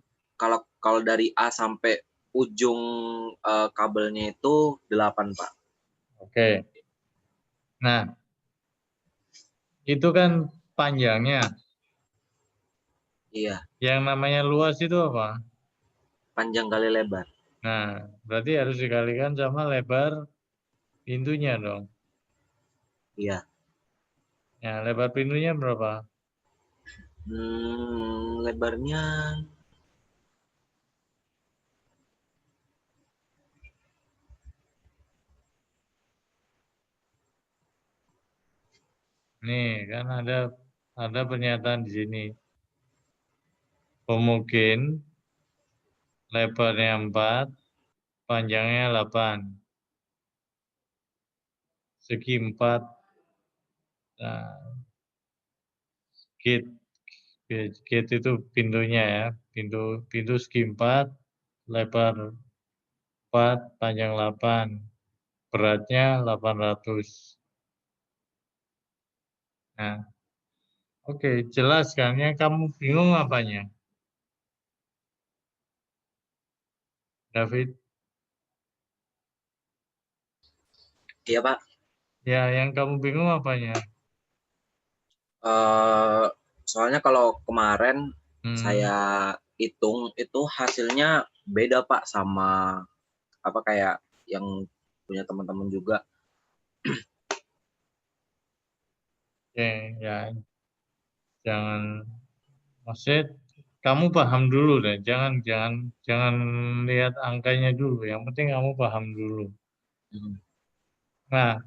kalau dari A sampai ujung kabelnya itu 8, Pak. oke. Nah, itu kan panjangnya. Iya, Yang namanya luas itu apa? panjang kali lebar. Nah, berarti harus dikalikan sama lebar pintunya dong. Iya. Ya, lebar pintunya berapa? Lebarnya Nih, kan ada pernyataan di sini. Pemukin lebarnya 4, panjangnya 8. Segi 4. Nah, gate gate itu pintunya ya. Pintu segi 4, lebar 4, panjang 8. Beratnya 800. Nah, oke, jelas kan? Yang kamu bingung apanya? David? iya, Pak. Ya, yang kamu bingung apanya? Soalnya kalau kemarin Hmm, saya hitung itu hasilnya beda, Pak, sama apa kayak yang punya teman-teman juga. oke, ya. Jangan, maksudnya kamu paham dulu deh, jangan lihat angkanya dulu. Yang penting kamu paham dulu. Hmm. Nah,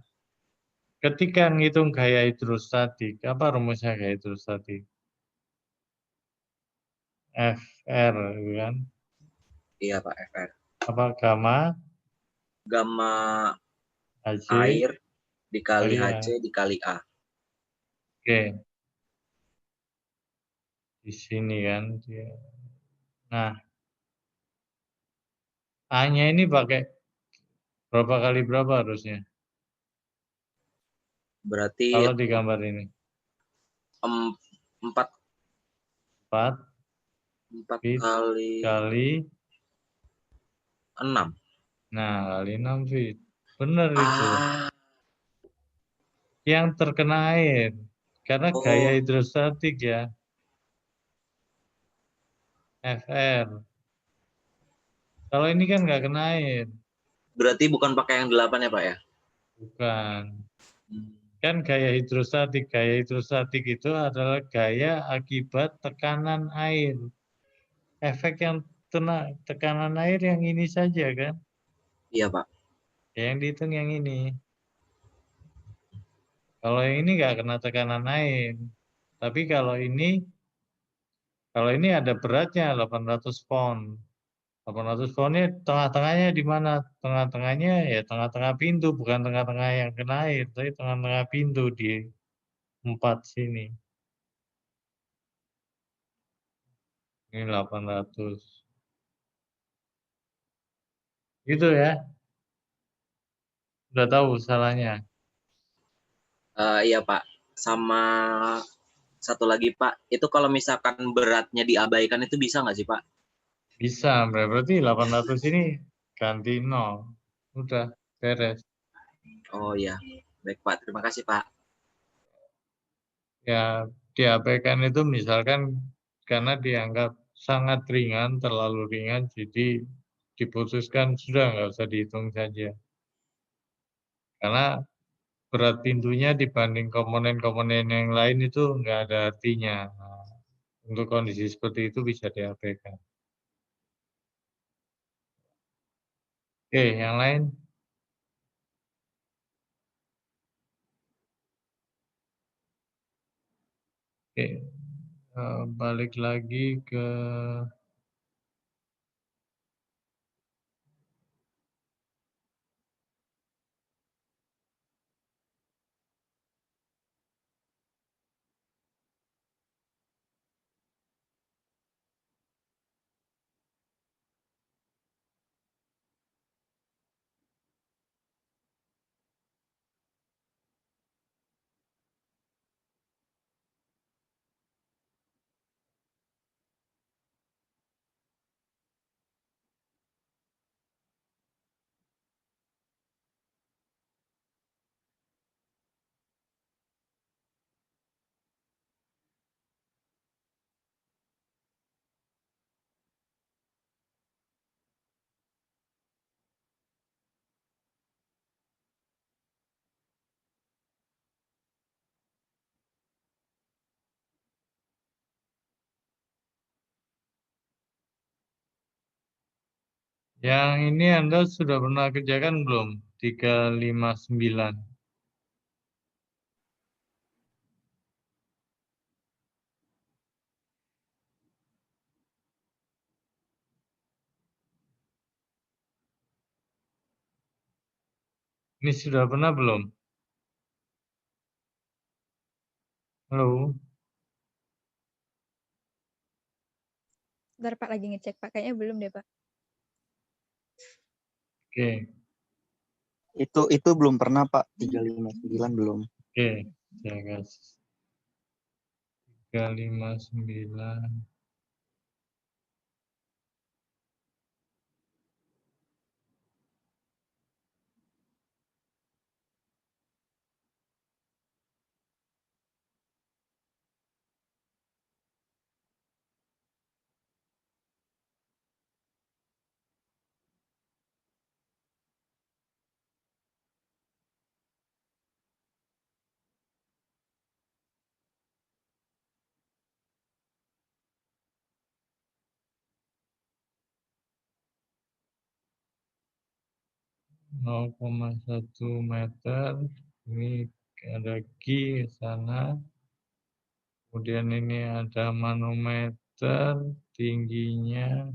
ketika ngitung gaya hidrostatik, apa rumusnya gaya hidrostatik? FR, gitu kan? Iya Pak, FR. Apa gamma Gamma HC air dikali kali A. HC dikali A. Oke, di sini kan. Nah, A-nya ini pakai berapa kali berapa harusnya? Berarti Kalau di gambar ini. 4 4 fit kali kali, 6. nah kali 6 fit. Benar itu. Ah, Yang terkena air. Karena gaya oh, hidrostatik ya. FR. Kalau ini kan nggak kena air. berarti bukan pakai yang 8 ya Pak ya? Bukan. Hmm. Kan gaya hidrostatik. Gaya hidrostatik itu adalah gaya akibat tekanan air. Efek yang tekanan air yang ini saja kan. Iya Pak. Yang dihitung yang ini. Kalau yang ini nggak kena tekanan air. Tapi kalau ini ada beratnya 800 pound. 800 poundnya tengah-tengahnya di mana? Tengah-tengahnya ya tengah-tengah pintu, bukan tengah-tengah yang kena air, tapi tengah-tengah pintu di 4 sini. Ini 800. Gitu ya. Udah tahu salahnya. Iya Pak. Sama satu lagi Pak, itu kalau misalkan beratnya diabaikan itu bisa nggak sih Pak? Bisa, berarti 800 ini ganti 0. Udah, beres. Oh iya, baik Pak. Terima kasih Pak. Ya, diabaikan itu misalkan karena dianggap sangat ringan, terlalu ringan, jadi diputuskan sudah nggak usah dihitung saja. Karena berat pintunya dibanding komponen-komponen yang lain itu nggak ada artinya. Nah, untuk kondisi seperti itu bisa diabaikan. Oke, yang lain? Oke, balik lagi ke yang ini Anda sudah pernah kerjakan belum? 359. Ini sudah pernah belum? Halo? Bentar Pak, lagi ngecek Pak. Kayaknya belum deh Pak. Oke, Itu belum pernah Pak, 359 belum. oke. Saya kasih 359. 0,1 meter. Ini ada G ke sana. Kemudian ini ada manometer, tingginya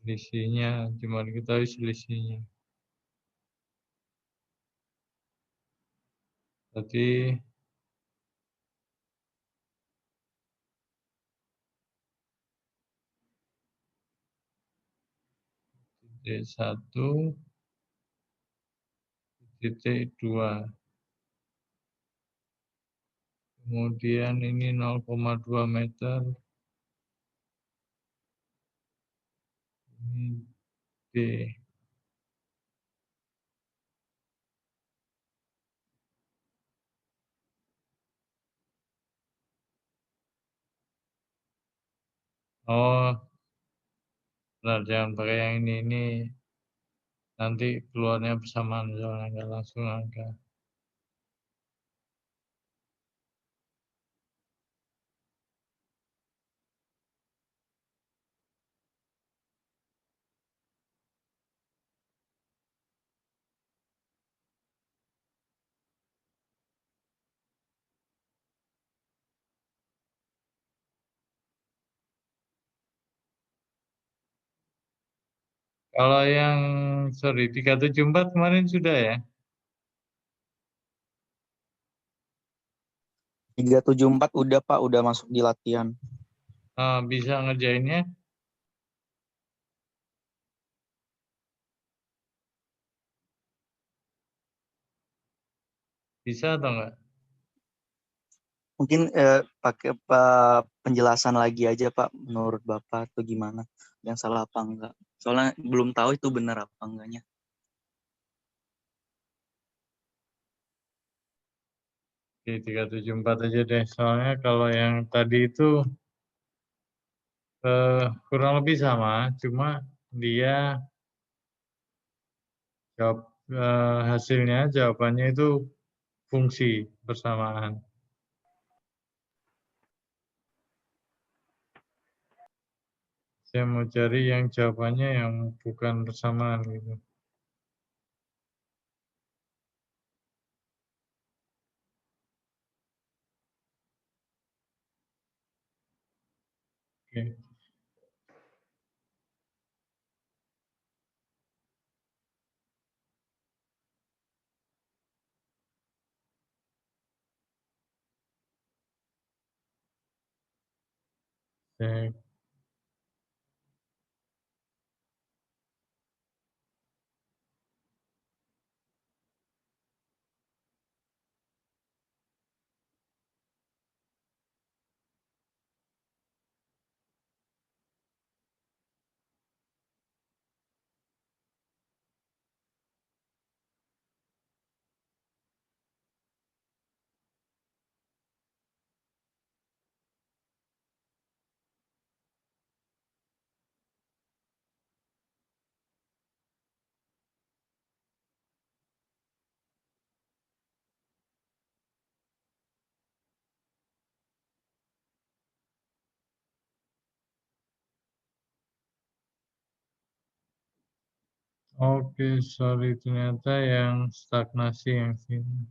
selisihnya, cuma diketahui selisihnya. Berarti titik 1, titik 2. Kemudian ini 0,2 meter. Ini D. Oh, benar, jangan pakai yang ini nanti keluarnya bersamaan, soalnya nggak langsung angka. Kalau yang, sorry, 374 kemarin sudah ya? 374 udah Pak, udah masuk di latihan. Bisa ngerjainnya? Bisa atau enggak? Mungkin pakai penjelasan lagi aja Pak, menurut Bapak atau gimana? Yang salah apa enggak? Soalnya belum tahu itu benar apa enggaknya. Oke, 374 aja deh. Soalnya kalau yang tadi itu kurang lebih sama, cuma dia jawab hasilnya, jawabannya itu fungsi bersamaan. Saya mau cari yang jawabannya yang bukan bersamaan gitu. Oke. Cek. Oke, sorry, ternyata yang stagnasi yang sini.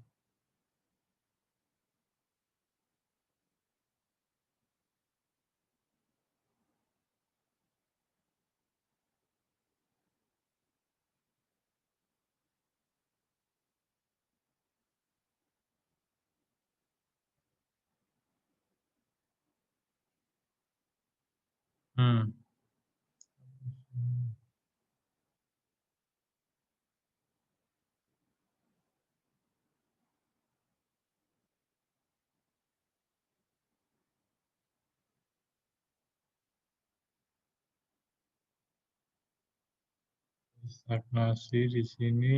Hmm. Stagnasi di sini.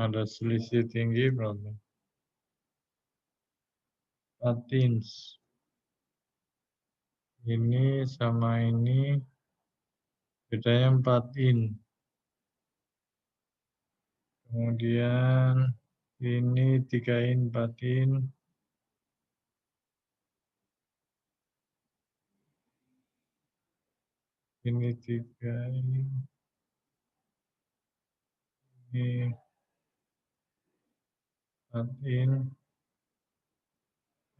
Ada selisih tinggi berapa? 4 inch. Ini sama ini bedanya 4 inch. Kemudian ini 3 inch, 4 inch. Ini 3 inch. Ini 4 inch.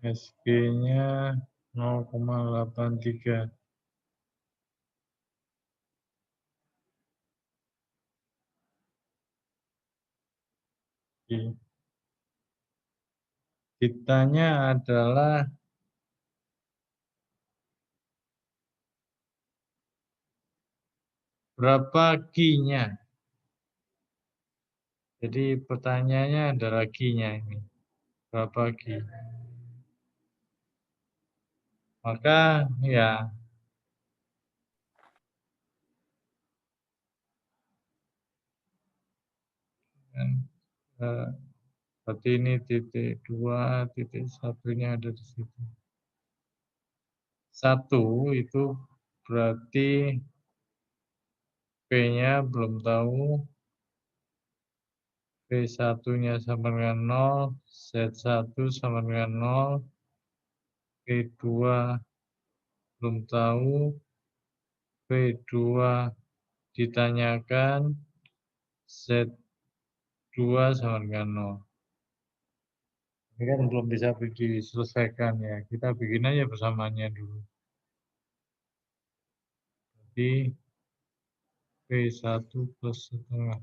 SG-nya 0,83. Kitanya adalah berapa Q-nya? Jadi pertanyaannya adalah Q-nya ini. Berapa Q? Maka ya berarti ini titik 2, titik 1-nya ada di situ. 1 itu berarti P-nya belum tahu. P1-nya sama dengan 0, Z1 sama dengan 0, P2 belum tahu, P2 ditanyakan, Z2 sama dengan 0. Ini kan belum bisa diselesaikan ya, kita bikin aja persamaannya dulu. Jadi P1 plus setengah.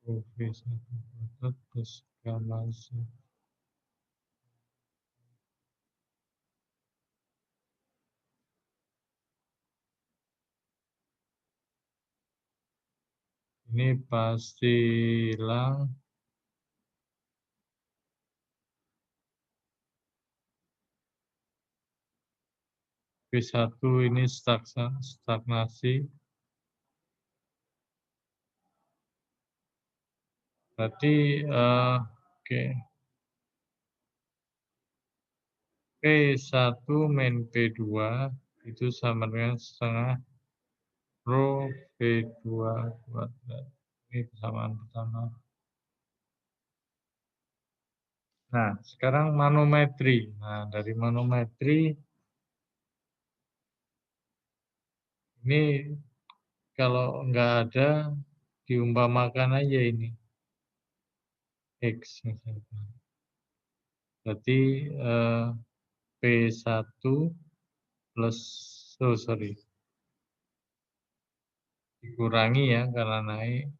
V1 kuadrat plus gamma Z. Ini pasti hilang. P1 ini stagnasi. Berarti oke. P1 min P2 itu sama dengan setengah rho P2 kuadrat. Ini persamaan pertama. Nah, sekarang manometri. Nah, dari manometri ini kalau nggak ada diumpamakan aja ini. X misalkan. Berarti P1 plus, dikurangi ya karena naik.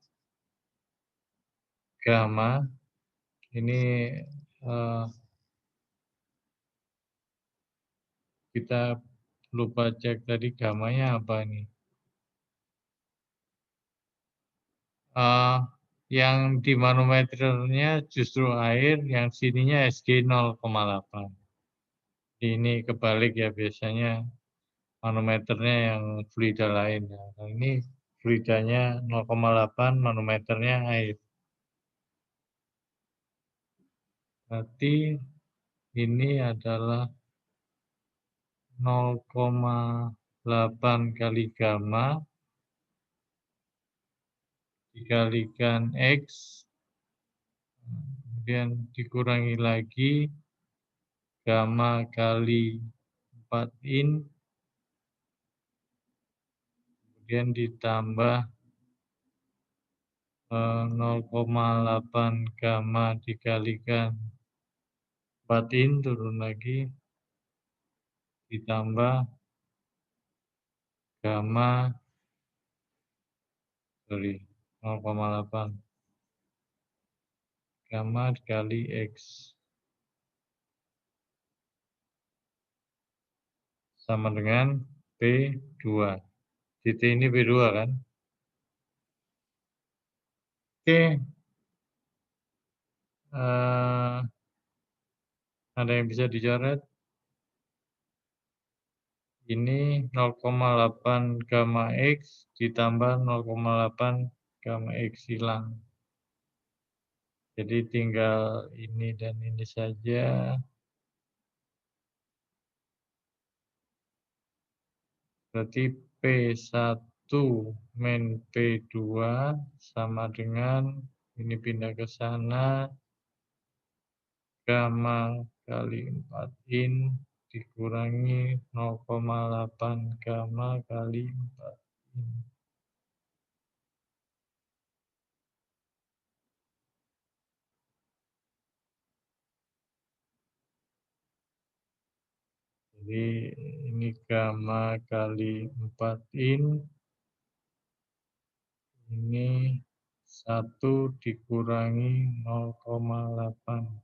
Gamma, ini kita lupa cek tadi gamanya apa nih. Yang di manometernya justru air, yang sininya SG 0,8. Ini kebalik ya, biasanya manometernya yang fluida lain. Ya. Nah, ini fluidanya 0,8, manometernya air. Berarti ini adalah 0,8 kali gamma dikalikan X, kemudian dikurangi lagi gamma kali 4 in, kemudian ditambah 0,8 gamma dikalikan 4 in, turun lagi, ditambah gamma 0,8 gamma dikali X sama dengan P2. Titik ini P2 kan? Oke. Ada yang bisa dicoret? Ini 0,8 gamma X ditambah 0,8 gamma X hilang. Jadi tinggal ini dan ini saja. Berarti P1 min P2 sama dengan ini pindah ke sana, gamma kali 4 in dikurangi 0,8 gamma kali 4 in. Jadi ini gamma kali 4 in, ini 1 dikurangi 0,8.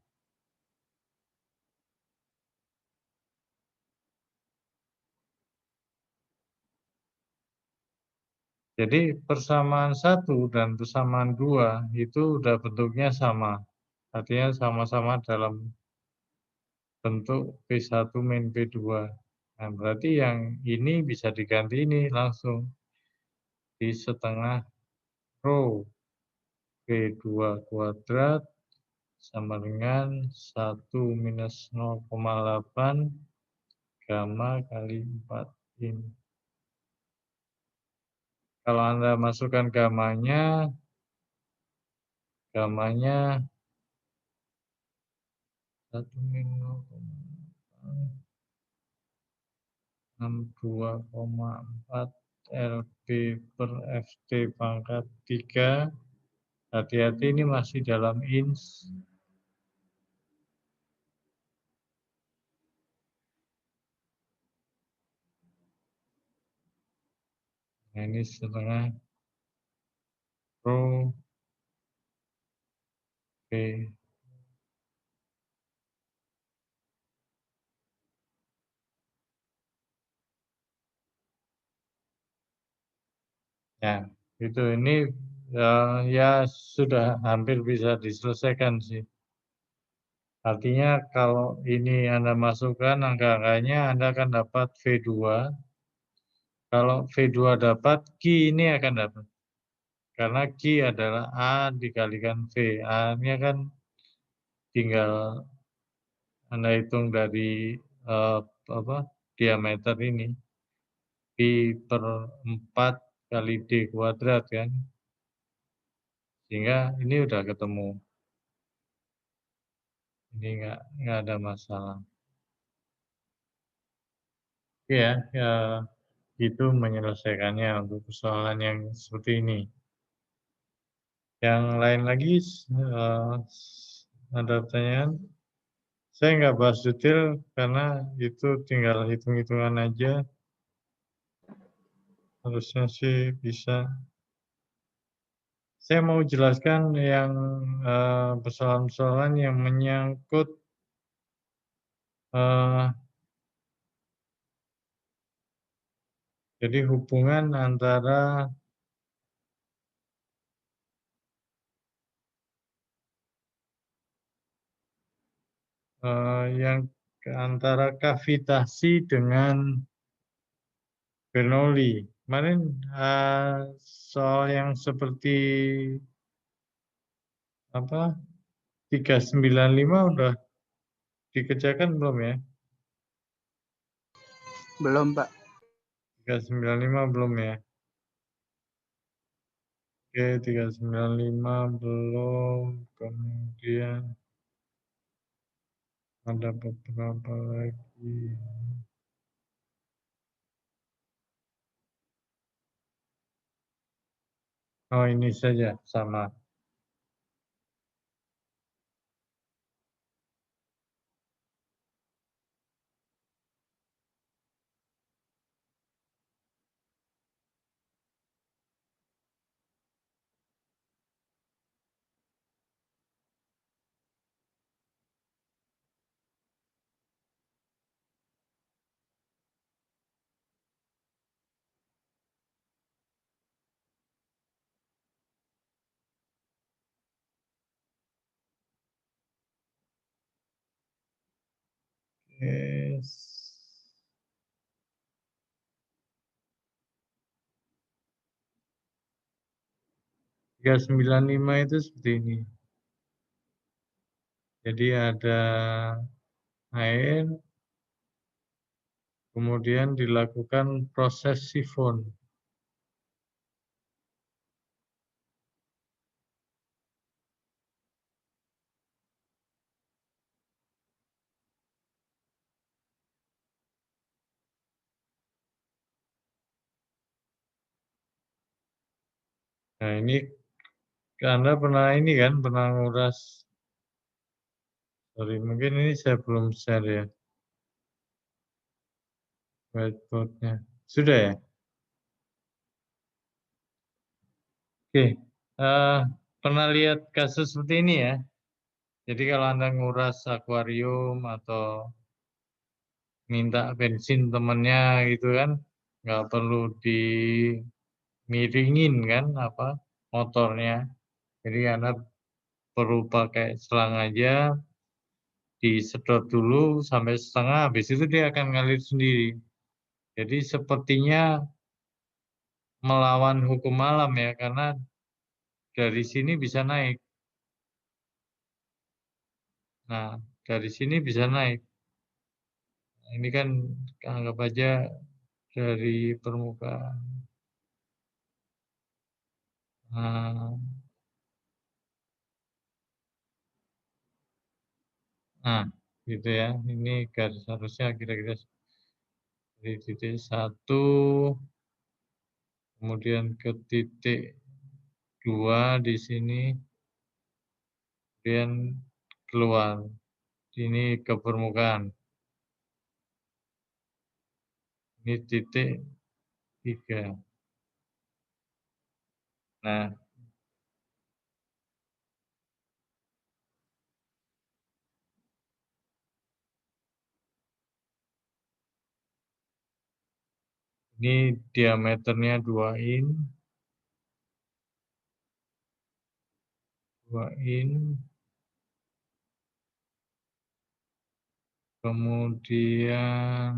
Jadi persamaan 1 dan persamaan 2 itu udah bentuknya sama. Artinya sama-sama dalam bentuk P1 min P2. Nah, berarti yang ini bisa diganti ini langsung di setengah rho P2 kuadrat sama dengan 1 minus 0,8 gamma kali 4 in. Kalau Anda masukkan gamanya 1 min 0,62,4 LB per FT pangkat 3. Hati-hati ini masih dalam inch. Nah, ini setengah rho P. Ya, itu ini ya sudah hampir bisa diselesaikan sih. Artinya kalau ini Anda masukkan angka-angkanya, Anda akan dapat V2. Kalau V2 dapat, Q ini akan dapat. Karena Q adalah A dikalikan V. A-nya kan tinggal Anda hitung dari diameter ini. Pi per 4 kali D kuadrat kan. Sehingga ini udah ketemu. Ini nggak ada masalah. Oke ya, itu menyelesaikannya untuk persoalan yang seperti ini. Yang lain lagi ada pertanyaan? Saya nggak bahas detail karena itu tinggal hitung-hitungan aja. Harusnya sih bisa. Saya mau jelaskan yang persoalan-persoalan yang menyangkut jadi hubungan antara yang antara kavitasi dengan Bernoulli. Kemarin soal yang seperti apa 395 udah dikerjakan belum ya? Belum, Pak. 395 belum ya? Oke, 395 belum. Kemudian ada beberapa lagi. Oh, ini saja sama. Yes. 395 itu seperti ini. Jadi ada air, kemudian dilakukan proses sifon. Nah ini Anda pernah ini kan, pernah nguras. Sorry, mungkin ini saya belum share ya whiteboard-nya. Sudah ya? Oke. Pernah lihat kasus seperti ini ya? Jadi kalau Anda nguras akuarium atau minta bensin temennya gitu kan, nggak perlu dimiringin kan apa motornya. Jadi Anda perlu pakai selang aja, disedot dulu sampai setengah, habis itu dia akan ngalir sendiri. Jadi sepertinya melawan hukum alam ya, karena dari sini bisa naik. Nah, dari sini bisa naik. Nah, ini kan anggap aja dari permukaan. Nah, gitu ya. Ini garis harusnya kira-kira dari titik 1, kemudian ke titik 2 di sini, kemudian keluar. Ini ke permukaan. Ini titik 3. Nah, ini diameternya 2 in. 2 in. Kemudian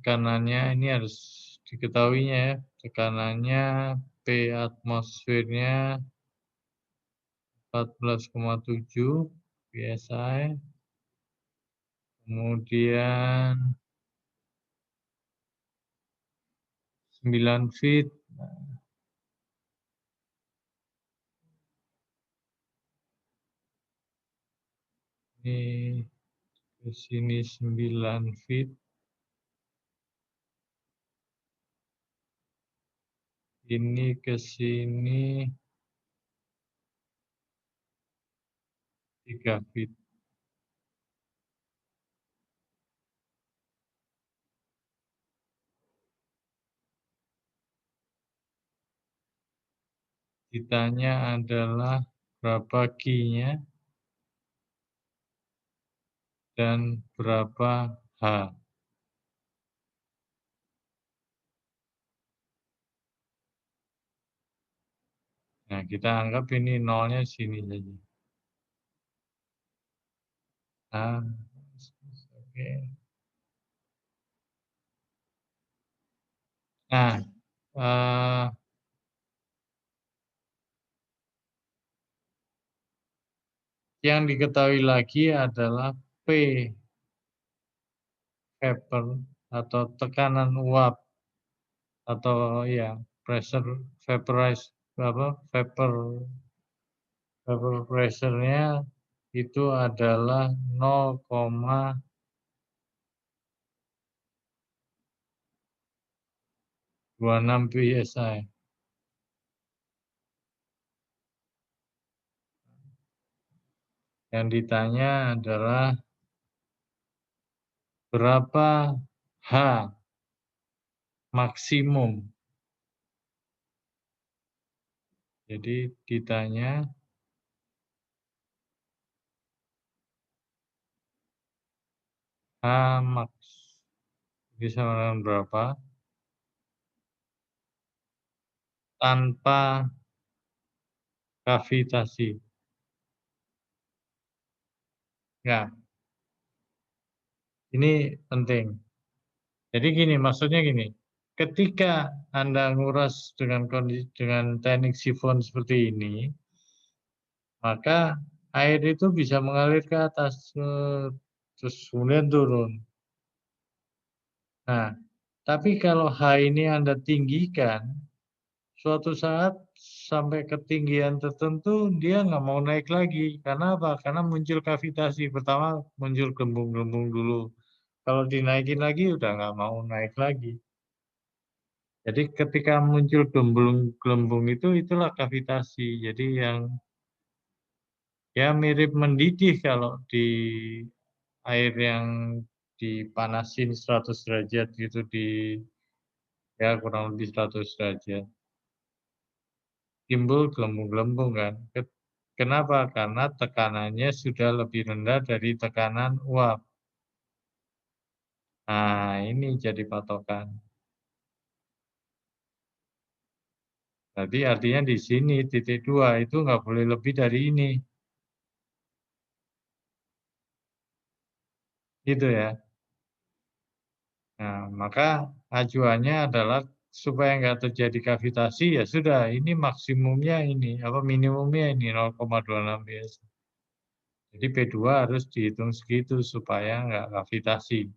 tekanannya ini harus diketahuinya ya. Tekanannya P atmosfernya 14,7 psi. Kemudian 9 feet. Ini ke sini 9 feet. Ini ke sini 3 feet. Ditanya adalah berapa Q-nya dan berapa H. Nah, kita anggap ini nolnya sini saja. Nah, oke. Nah, yang diketahui lagi adalah P vapor atau tekanan uap atau ya pressure vaporize vapor pressure-nya itu adalah 0,26 psi. Yang ditanya adalah berapa H maksimum. Jadi ditanya H max. Jadi sama dengan berapa? Tanpa kavitasi. Ya, ini penting. Jadi gini, maksudnya gini. ketika Anda nguras dengan teknik sifon seperti ini, maka air itu bisa mengalir ke atas, terus kemudian turun. Nah, tapi kalau H ini Anda tinggikan, suatu saat sampai ketinggian tertentu dia nggak mau naik lagi. Karena apa? Karena muncul kavitasi. Pertama muncul gelembung-gelembung dulu. Kalau dinaikin lagi udah nggak mau naik lagi. Jadi ketika muncul gelembung itu itulah kavitasi. Jadi yang ya mirip mendidih kalau di air yang dipanasin 100 derajat gitu ya kurang lebih 100 derajat. Timbul gelembung-gelembung kan. Kenapa? Karena tekanannya sudah lebih rendah dari tekanan uap. Nah, ini jadi patokan. Berarti artinya di sini titik 2 itu nggak boleh lebih dari ini. Gitu ya. Nah, maka acuannya adalah supaya nggak terjadi kavitasi ya sudah ini maksimumnya ini apa minimumnya ini 0,26 biasa. Jadi P2 harus dihitung segitu supaya nggak kavitasi.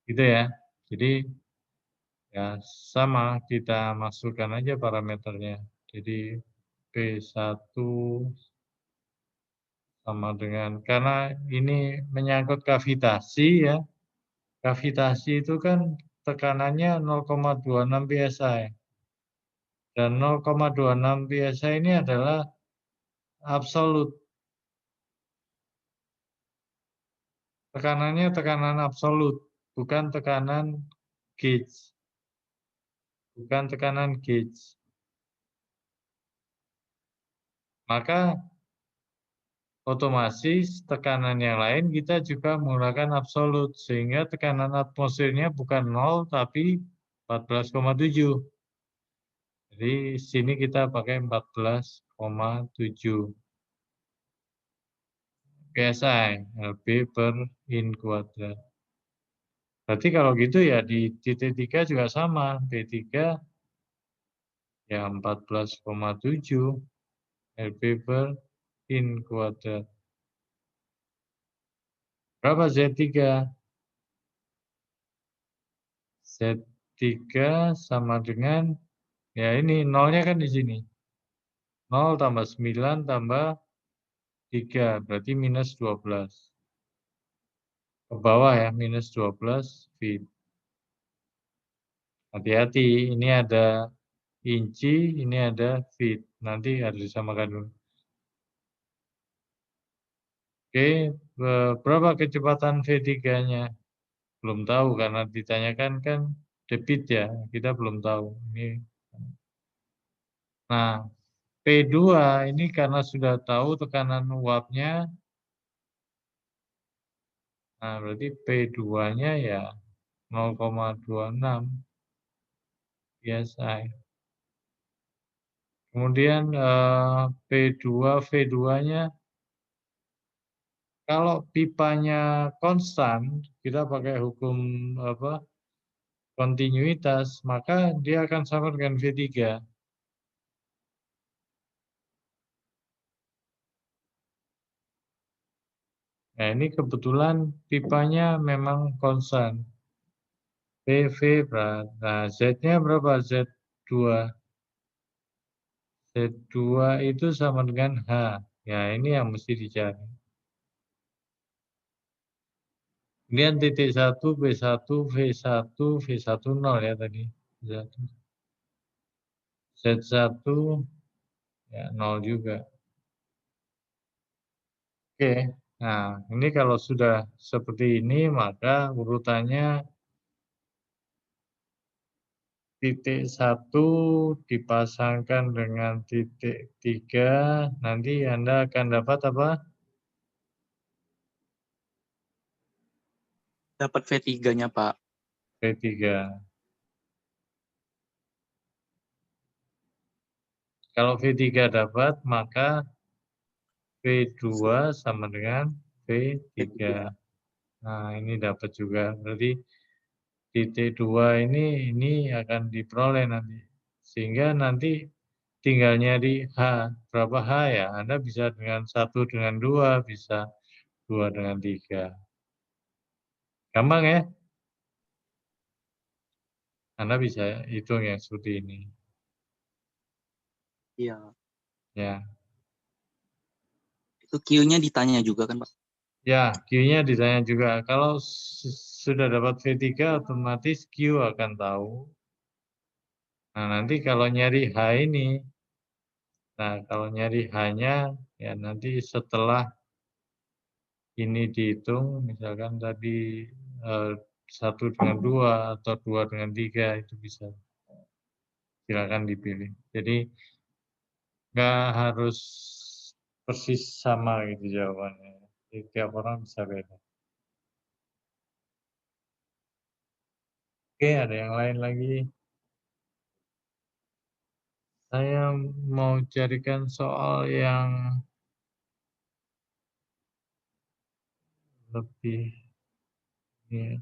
Gitu ya. Jadi ya sama kita masukkan aja parameternya. Jadi P1 sama dengan karena ini menyangkut kavitasi ya. Kavitasi itu kan tekanannya 0,26 psi. Dan 0,26 psi ini adalah absolut. Tekanannya tekanan absolut, bukan tekanan gauge. Bukan tekanan gauge. Maka otomatis tekanan yang lain kita juga menggunakan absolut. Sehingga tekanan atmosfernya bukan 0 tapi 14,7. Jadi sini kita pakai 14,7 psi Lb per in kuadrat. Berarti kalau gitu ya di titik 3 juga sama. P3 ya 14,7 Lb per in kuadrat. Berapa Z3? Z3 sama dengan, ya ini nolnya kan di sini. 0 tambah 9 tambah 3, berarti minus 12. Ke bawah ya, minus 12 feet. Hati-hati, ini ada inci, ini ada feet. Nanti harus disamakan dulu. Oke, berapa kecepatan V3-nya? Belum tahu karena ditanyakan kan debit ya, kita belum tahu. Nah, P2 ini karena sudah tahu tekanan uapnya, nah berarti P2-nya ya 0,26 psi. Kemudian P2, V2-nya, kalau pipanya konstan, kita pakai hukum kontinuitas, maka dia akan sama dengan V3. Nah, ini kebetulan pipanya memang konstan. PV berapa? Nah, Z-nya berapa? Z2. Z2 itu sama dengan H. Ya, ini yang mesti dicari. Kemudian titik 1, B1, V1, V1 0 ya tadi. Z1 ya 0 juga. Oke, nah ini kalau sudah seperti ini maka urutannya titik 1 dipasangkan dengan titik 3, nanti Anda akan dapat apa? Dapat V3-nya, Pak. V3. Kalau V3 dapat, maka V2 sama dengan V3. Nah, ini dapat juga. Berarti di T2 ini akan diperoleh nanti. Sehingga nanti tinggal nyari H. Berapa H ya? Anda bisa dengan 1 dengan 2, bisa 2 dengan 3. Gampang ya? Anda bisa hitung yang seperti ini. Iya. Ya. Itu Q-nya ditanya juga kan, Pak? Ya, Q-nya ditanya juga. Kalau sudah dapat V3, otomatis Q akan tahu. Nah, nanti kalau nyari H ini, nah kalau nyari H-nya, ya nanti setelah ini dihitung, misalkan tadi 1 dengan 2 atau 2 dengan 3, itu bisa. Silakan dipilih. Jadi, nggak harus persis sama gitu jawabannya. Jadi, tiap orang bisa beda. Oke, ada yang lain lagi? Saya mau carikan soal yang lebih ya.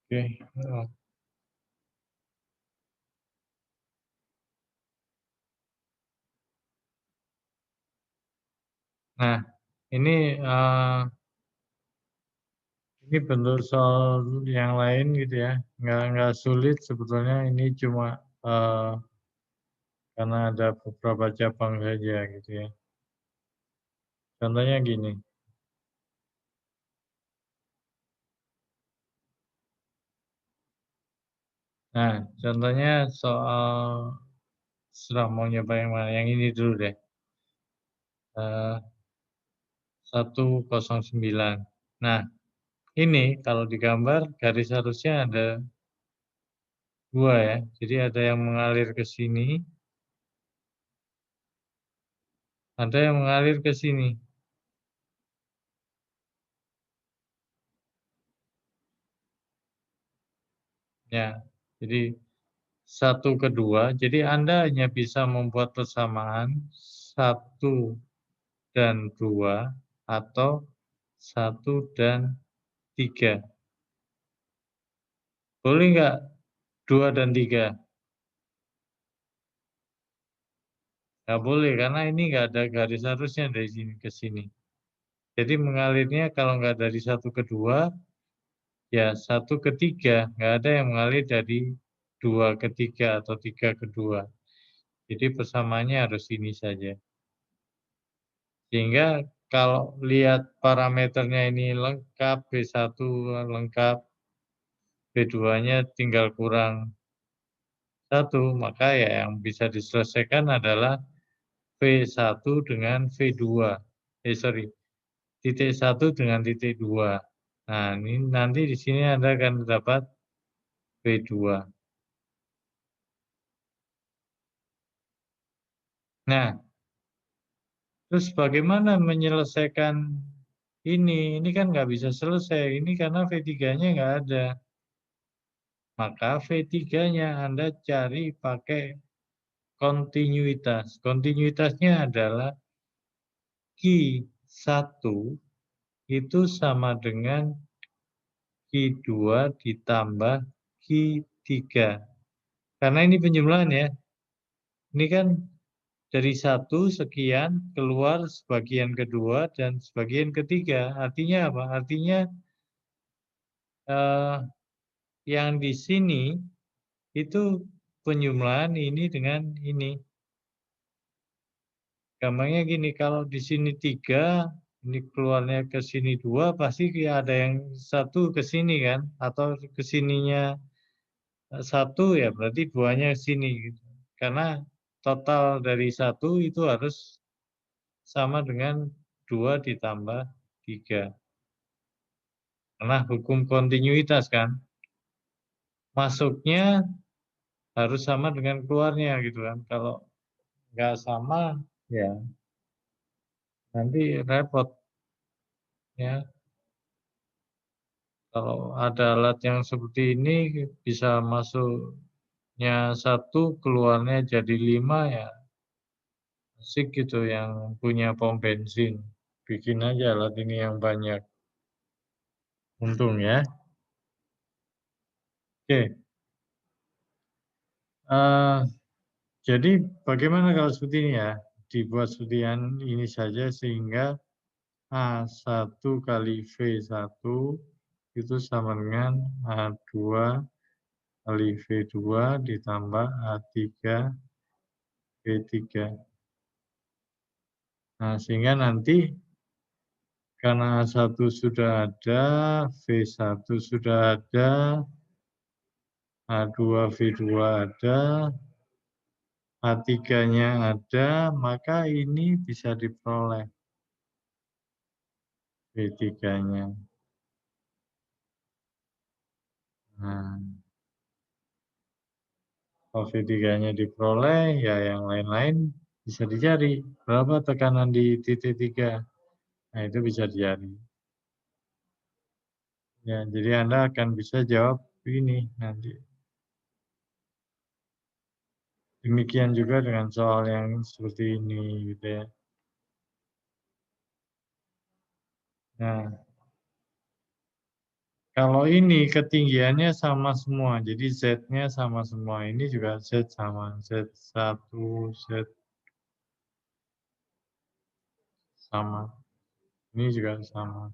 Oke. Nah, ini ini bentuk soal yang lain gitu ya, nggak sulit sebetulnya, ini cuma karena ada beberapa cabang saja gitu ya. Contohnya gini. Nah, contohnya soal serah mau nyoba yang mana? Yang ini dulu deh. 109. Nah, ini kalau digambar garis harusnya ada 2 ya. Jadi ada yang mengalir ke sini, ada yang mengalir ke sini. Ya, jadi 1 ke 2. Jadi Anda hanya bisa membuat persamaan 1 dan 2 atau 1 dan 3. Boleh nggak 2 dan 3? Nggak boleh, karena ini nggak ada garis harusnya dari sini ke sini. Jadi mengalirnya kalau nggak dari 1 ke 2, ya 1 ke 3. Nggak ada yang mengalir dari 2 ke 3 atau 3 ke 2. Jadi persamaannya harus ini saja. Sehingga kalau lihat parameternya ini lengkap, B1 lengkap, B2-nya tinggal kurang 1, maka ya yang bisa diselesaikan adalah V1 dengan V2. Titik 1 dengan titik 2. Nah, ini nanti di sini Anda akan dapat V2. Nah, terus bagaimana menyelesaikan ini? Ini kan nggak bisa selesai. Ini karena V3-nya nggak ada. Maka V3-nya Anda cari pakai kontinuitas. Kontinuitasnya adalah Q1 itu sama dengan Q2 ditambah Q3. Karena ini penjumlahan ya. Ini kan dari 1 sekian keluar sebagian kedua dan sebagian ketiga. Artinya apa? Artinya yang di sini itu penjumlahan ini dengan ini. Gampangnya gini, kalau di sini 3, ini keluarnya ke sini 2, pasti ada yang satu ke sini kan, atau ke sininya 1 ya berarti 2-nya ke sini gitu. Karena total dari 1 itu harus sama dengan 2 ditambah 3. Karena hukum kontinuitas kan. Masuknya harus sama dengan keluarnya gitu kan. Kalau nggak sama ya nanti repot ya. Kalau ada alat yang seperti ini bisa masuknya 1 keluarnya jadi 5 ya asik gitu yang punya pom bensin. Bikin aja alat ini yang banyak. Untung ya. Oke. Jadi bagaimana kalau seperti ini ya? Dibuat seperti ini saja sehingga A1 kali V1 itu sama dengan A2 kali V2 ditambah A3 V3. Nah, sehingga nanti karena A1 sudah ada, V1 sudah ada, A2 V2 ada, A3-nya ada, maka ini bisa diperoleh V3-nya. Nah, kalau V3-nya diperoleh, ya yang lain-lain bisa dicari. Berapa tekanan di titik 3? Nah, itu bisa dicari. Ya, jadi Anda akan bisa jawab ini nanti. Demikian juga dengan soal yang seperti ini, gitu ya. Nah, kalau ini ketinggiannya sama semua, jadi Z-nya sama semua. Ini juga Z sama, Z1, Z sama. Ini juga sama.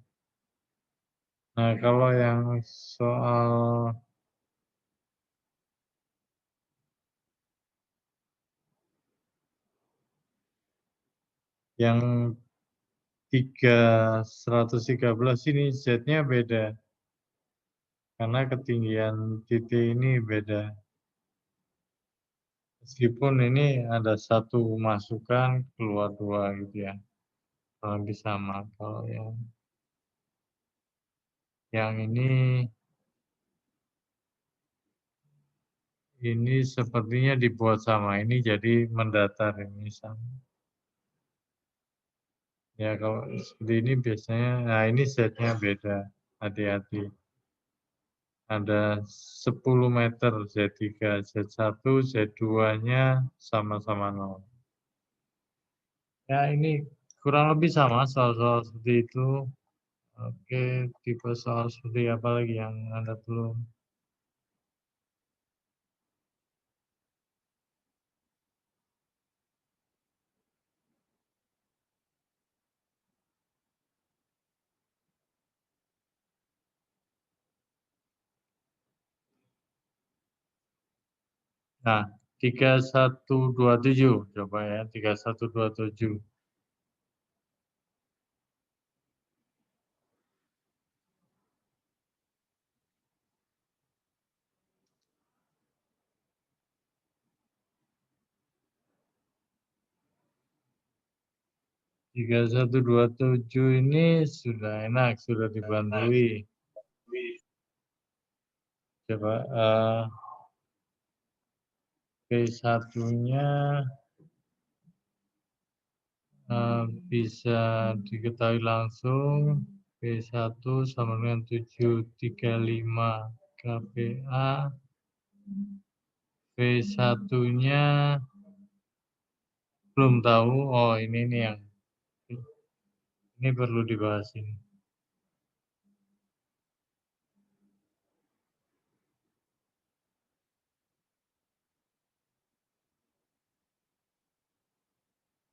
Nah, kalau yang soal yang 113 ini Z-nya beda. Karena ketinggian titik ini beda. Meskipun ini ada 1 masukan, keluar 2 gitu ya. Kurang lebih sama. Kalau yang ini sepertinya dibuat sama. Ini jadi mendatar ini sama. Ya kalau seperti ini biasanya, nah ini Z-nya beda. Hati-hati. Ada 10 meter Z3, Z1, Z2-nya sama-sama 0. Ya ini kurang lebih sama soal-soal seperti itu. Oke, tipe soal seperti apa lagi yang Anda belum? Nah, 3127 coba ya, 3127. 3127 ini sudah enak, sudah dibantui. Coba P1-nya bisa diketahui langsung. P1 sama dengan 735 kPa. P1-nya belum tahu. Oh, ini nih yang ini perlu dibahas ini.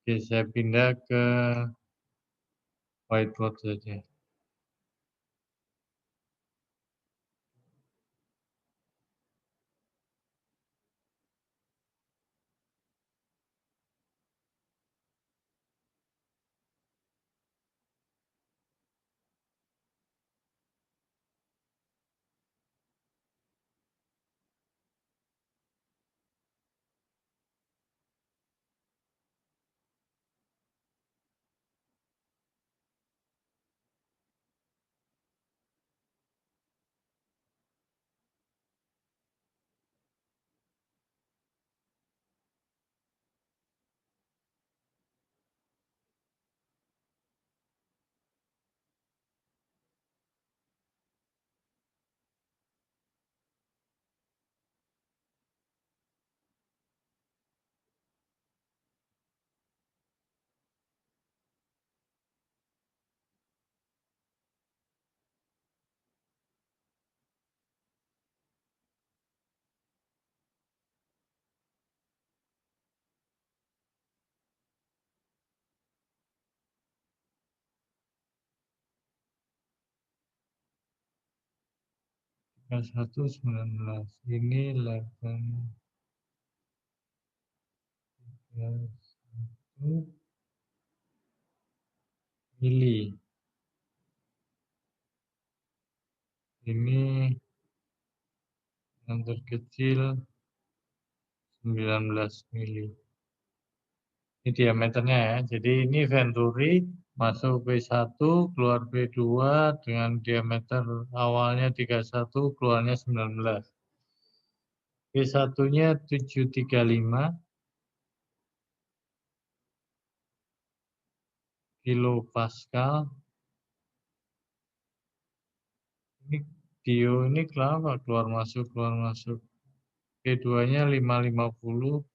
Oke, saya pindah ke whiteboard saja. K1 19. Ini 8 1 mili. Ini yang terkecil 19 mili. Ini diameternya ya. Jadi ini venturi masuk P1, keluar P2 dengan diameter awalnya 31, keluarnya 19. P1-nya 735 kilopascal. Ini Dio ini kenapa keluar masuk. P2-nya 550.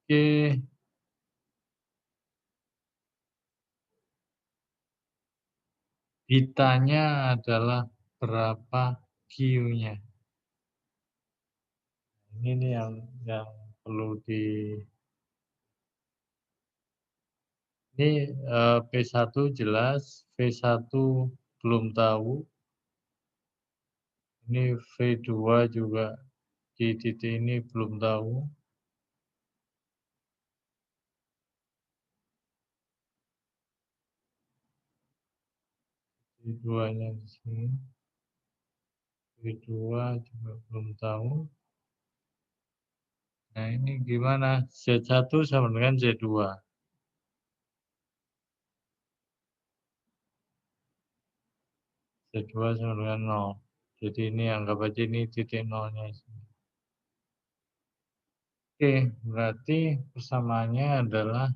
Oke. Bitanya adalah berapa Q-nya. Ini nih yang perlu di ini P1 jelas, V1 belum tahu. Ini V2 juga di titik ini belum tahu. V2-nya di sini. V2 juga belum tahu. Nah, ini gimana? Z1 sama dengan Z2. Z2 sama dengan 0. Jadi ini anggap aja ini titik 0-nya. Oke, berarti persamaannya adalah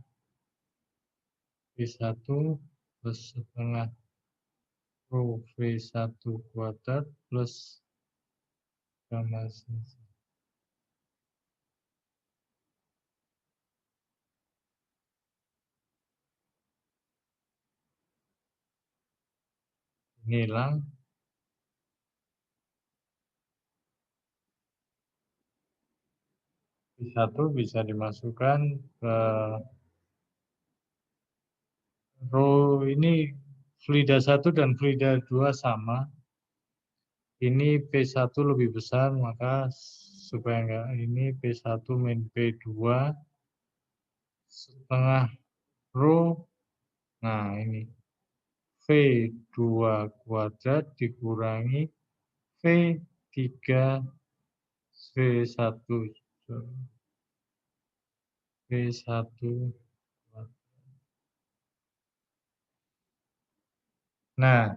V1 plus setengah rho V1 kuadrat plus gamma C1. Ini hilang. V1 bisa dimasukkan ke rho ini fluida 1 dan fluida 2 sama. Ini P1 lebih besar, maka supaya enggak ini P1 min P2 setengah rho. Nah, ini V2 kuadrat dikurangi V3 V1 V1. Nah,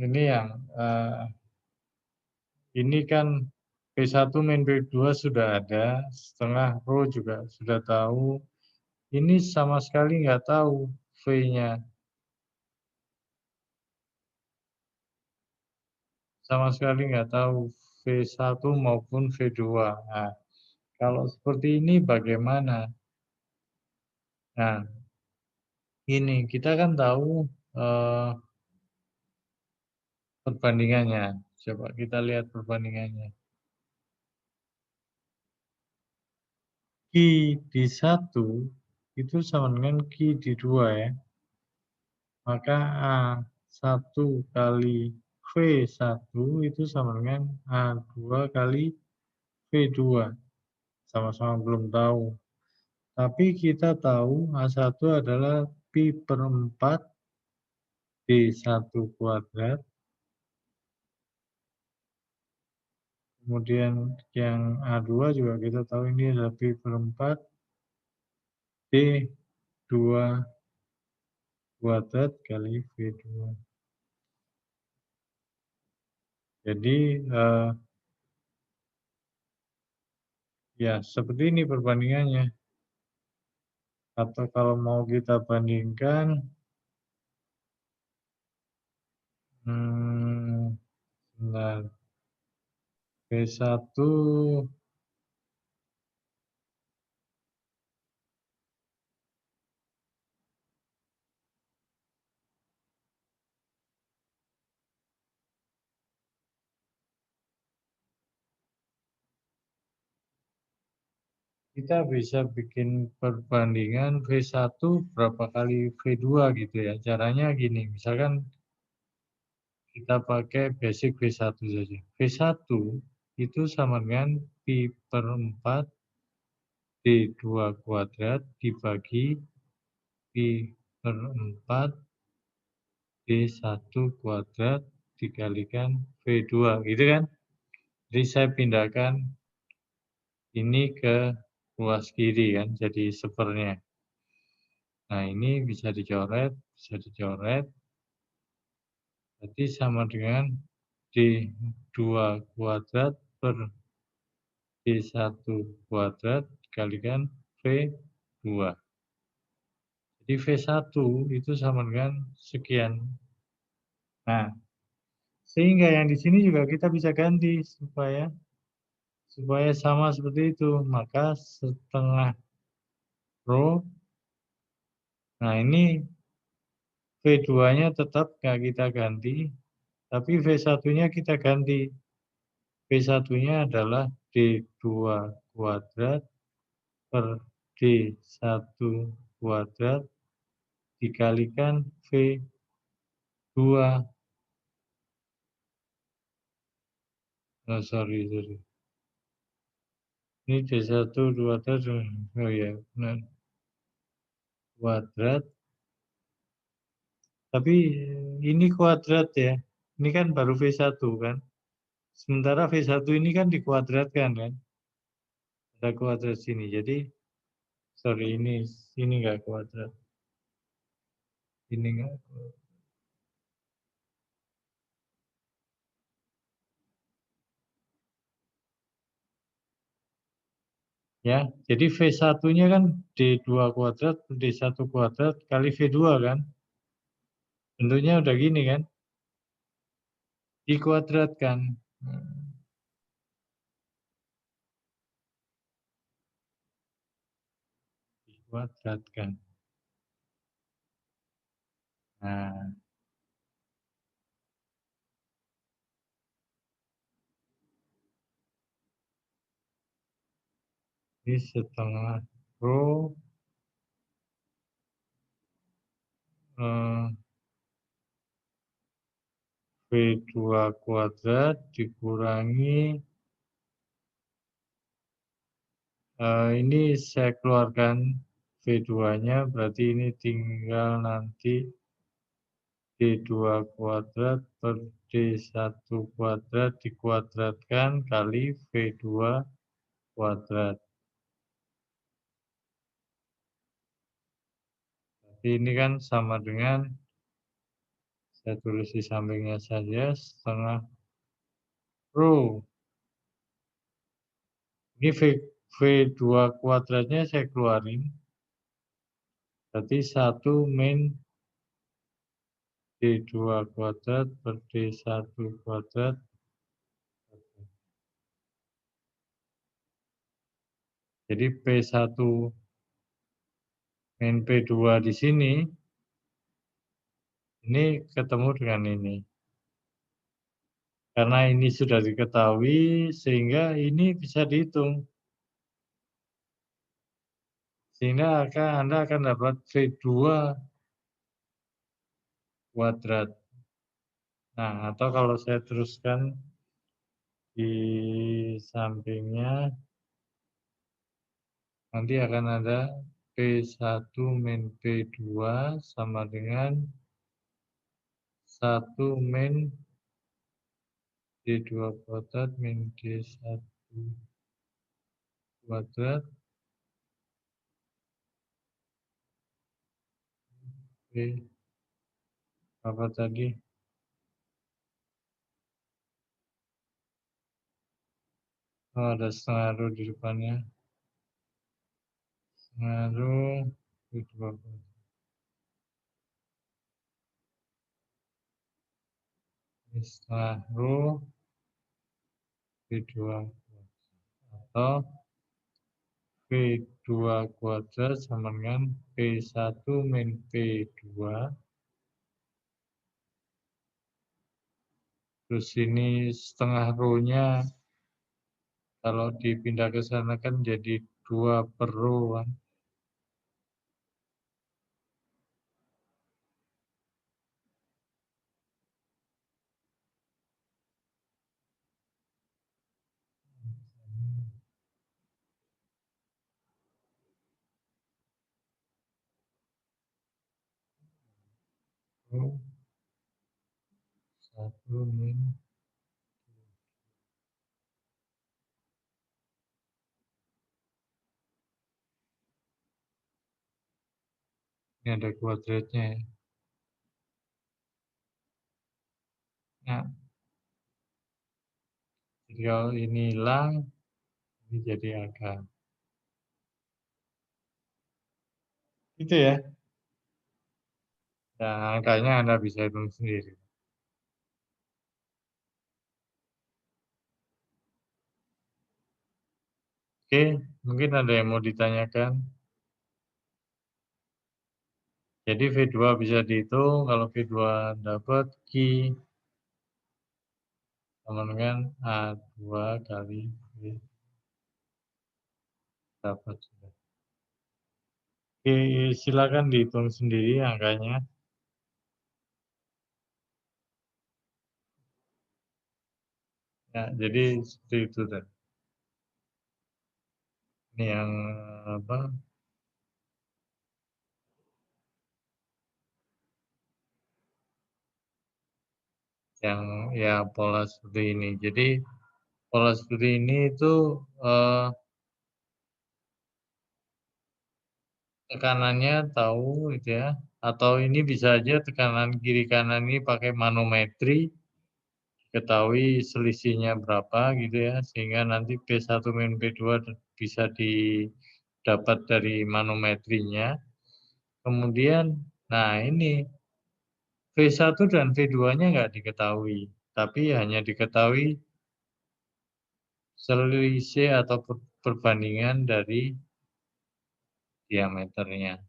ini yang ini kan P1 min P2 sudah ada, setengah rho juga sudah tahu. Ini sama sekali nggak tahu V-nya. Sama sekali nggak tahu V1 maupun V2. Nah, kalau seperti ini bagaimana? Nah, ini kita kan tahu perbandingannya. Coba kita lihat perbandingannya. Q di 1 itu sama dengan Q di 2 ya. Maka A1 kali V1 itu sama dengan A2 kali V2. Sama-sama belum tahu. Tapi kita tahu A1 adalah pi per 4 D1 kuadrat. Kemudian yang A2 juga kita tahu ini adalah pi per 4 D2 kuadrat kali V2. Jadi ya seperti ini perbandingannya. Atau kalau mau kita bandingkan, benar, V1 P kita bisa bikin perbandingan V1 berapa kali V2 gitu ya. Caranya gini, misalkan kita pakai basic V1 saja. V1 itu sama dengan pi per 4 D2 kuadrat dibagi pi per 4 D1 kuadrat dikalikan V2 gitu kan. Jadi saya pindahkan ini ke ruas kiri kan, jadi sepernya. Nah ini bisa dicoret, berarti sama dengan D2 kuadrat per D1 kuadrat dikalikan V2. Jadi V1 itu sama dengan sekian. Nah, sehingga yang di sini juga kita bisa ganti supaya sama seperti itu. Maka setengah rho. Nah, ini V2-nya tetap nggak kita ganti, tapi V1-nya kita ganti. V1-nya adalah D2 kuadrat per D1 kuadrat dikalikan V2. Oh, sorry. Ini D1 kuadrat, oh ya, benar. Kuadrat. Tapi ini kuadrat ya. Ini kan baru V1 kan. Sementara V1 ini kan dikuadratkan kan. Ada kuadrat sini. Jadi, sorry, ini nggak kuadrat. Ini nggak kuadrat. Ya, jadi V1-nya kan D2 kuadrat, D1 kuadrat kali V2 kan. Bentuknya udah gini kan. Dikuadratkan. Dikuadratkan. Nah, ini setengah rho V2 kuadrat dikurangi ini saya keluarkan V2-nya, berarti ini tinggal nanti D2 kuadrat per D1 kuadrat dikuadratkan kali V2 kuadrat. Jadi ini kan sama dengan, saya tulis di sampingnya saja, setengah rho. Ini V2 kuadratnya saya keluarin. Berarti 1 min D2 kuadrat per D1 kuadrat. Jadi P1 min P2 di sini, ini ketemu dengan ini. Karena ini sudah diketahui, sehingga ini bisa dihitung. Sehingga Anda akan dapat V2 kuadrat. Nah, atau kalau saya teruskan di sampingnya, nanti akan ada P1 min P2 sama dengan 1 min D2 kuadrat min D1 kuadrat apa tadi? Oh, ada setengah rho di depannya. Setengah rho D2 kuadrat. Setengah rho V2 kuadrat. Atau V2 kuadrat sama dengan P1 min P2. Terus ini setengah rho-nya kalau dipindah ke sana kan jadi 2 per rho kan. Rho 1 min. Ini ada kuadratnya ya. Nah, jadi kalau ini hilang, ini jadi akar. Itu ya. Nah, angkanya Anda bisa hitung sendiri. Oke, mungkin ada yang mau ditanyakan. Jadi V2 bisa dihitung, kalau V2 dapat Q sama dengan A2 kali V dapat sudah. Oke, silakan dihitung sendiri angkanya. Ya, jadi seperti itu tadi. Ini yang apa? Yang ya pola seperti ini. Jadi pola seperti ini itu tekanannya tahu gitu ya. Atau ini bisa aja tekanan kiri kanan ini pakai manometri. Ketahui selisihnya berapa gitu ya, sehingga nanti P1 min P2 bisa didapat dari manometrinya. Kemudian, nah ini V1 dan V2-nya nggak diketahui, tapi hanya diketahui selisih atau perbandingan dari diameternya.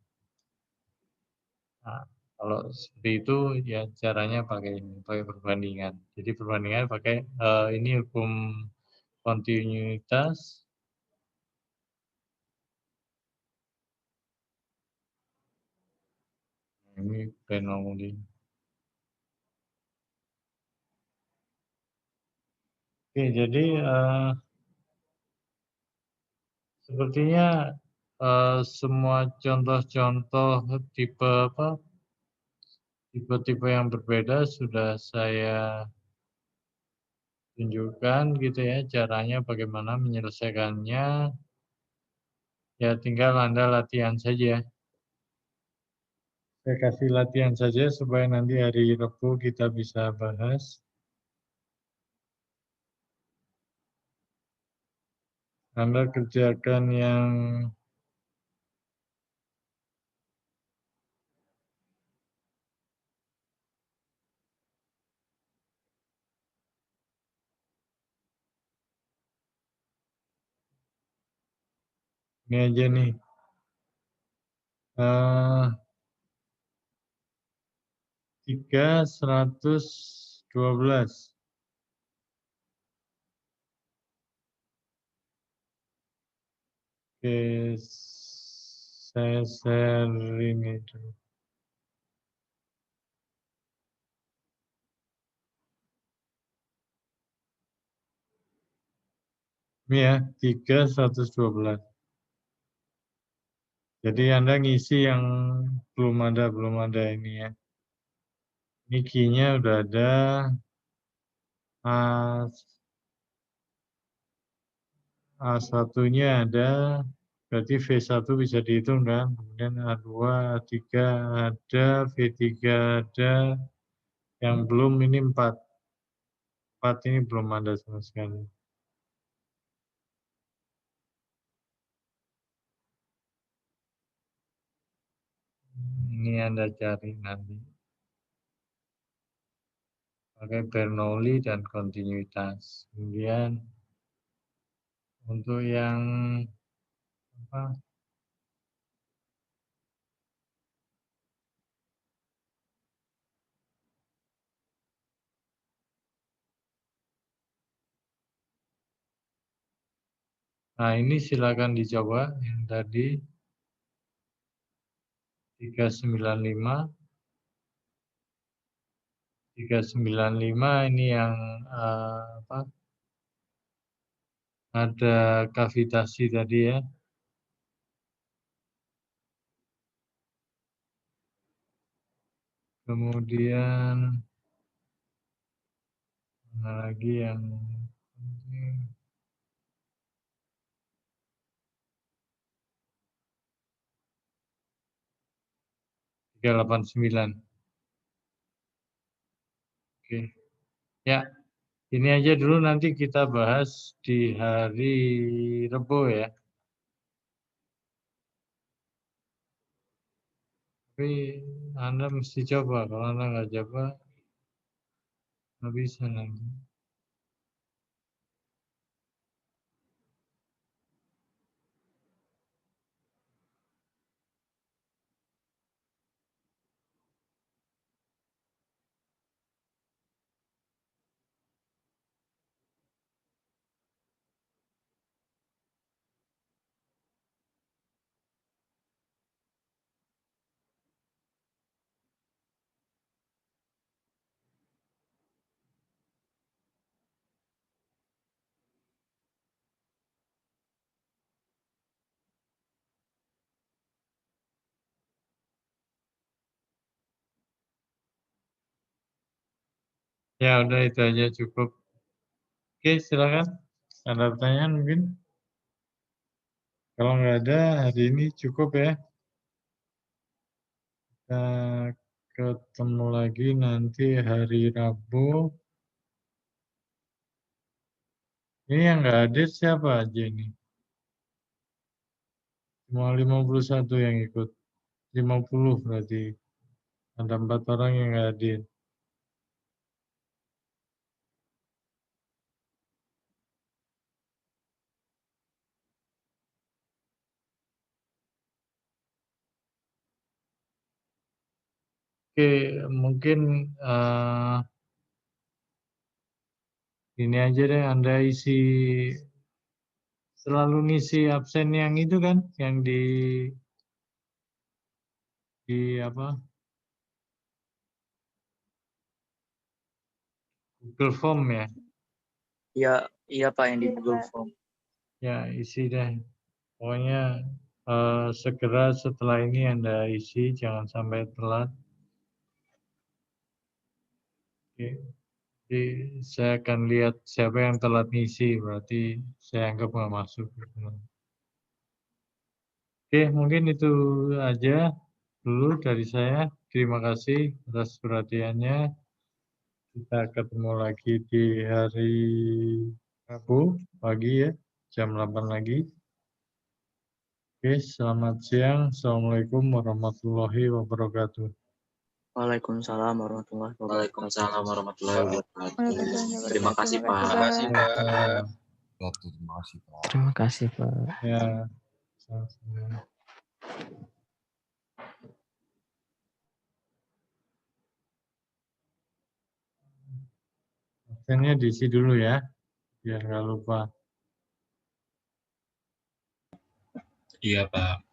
Nah, kalau seperti itu ya caranya pakai ini, pakai perbandingan. Jadi perbandingan pakai ini hukum kontinuitas. Ini Bernoulli. Oke, jadi sepertinya semua contoh-contoh tipe apa, tipe-tipe yang berbeda sudah saya tunjukkan gitu ya, caranya bagaimana menyelesaikannya. Ya tinggal Anda latihan saja. Saya kasih latihan saja supaya nanti hari Rabu kita bisa bahas. Anda kerjakan yang ini aja nih. 3.112. Oke, saya share ini dulu. Ini ya, 3.112. Jadi Anda ngisi yang belum ada ini ya. Ini key-nya udah ada. A1-nya ada. Berarti V1 bisa dihitung kan. Kemudian A2, A3 ada, V3 ada. Yang belum ini 4. 4 ini belum ada sama sekali. Ini Anda cari nanti. Pakai Bernoulli dan kontinuitas. Kemudian untuk yang apa? Nah, ini silakan dicoba yang tadi 395. 395 ini yang apa? Ada kavitasi tadi ya. Kemudian mana lagi yang penting? Tiga 389. Oke. Ya, ini aja dulu nanti kita bahas di hari Rebo ya. Tapi Anda mesti coba, kalau Anda nggak coba, nggak bisa nanti. Ya udah itu aja cukup. Oke, silakan. Ada pertanyaan mungkin? Kalau nggak ada, hari ini cukup ya. Kita ketemu lagi nanti hari Rabu. Ini yang nggak hadir siapa aja ini? Cuma 51 yang ikut. 50 berarti. Ada 4 orang yang nggak hadir. Oke, mungkin ini aja deh, Anda isi selalu ngisi absen yang itu kan, yang di apa? Google Form ya. Iya, iya Pak yang di Iya, Google Pak. Form. Ya, isi deh. Pokoknya segera setelah ini Anda isi, jangan sampai telat. Oke. Jadi saya akan lihat siapa yang telat ngisi, berarti saya anggap nggak masuk. Oke, mungkin itu aja dulu dari saya. Terima kasih atas perhatiannya. Kita ketemu lagi di hari Rabu pagi ya, jam 8 lagi. Oke, selamat siang. Assalamualaikum warahmatullahi wabarakatuh. Waalaikumsalam warahmatullahi wabarakatuh. Waalaikumsalam warahmatullahi wabarakatuh. Waalaikumsalam Terima kasih, warahmatullahi Pak. wabarakatuh. Terima kasih, Pak. Terima kasih, Pak. Ya, sama-sama. Absennya diisi dulu ya, biar nggak lupa. Iya, Pak.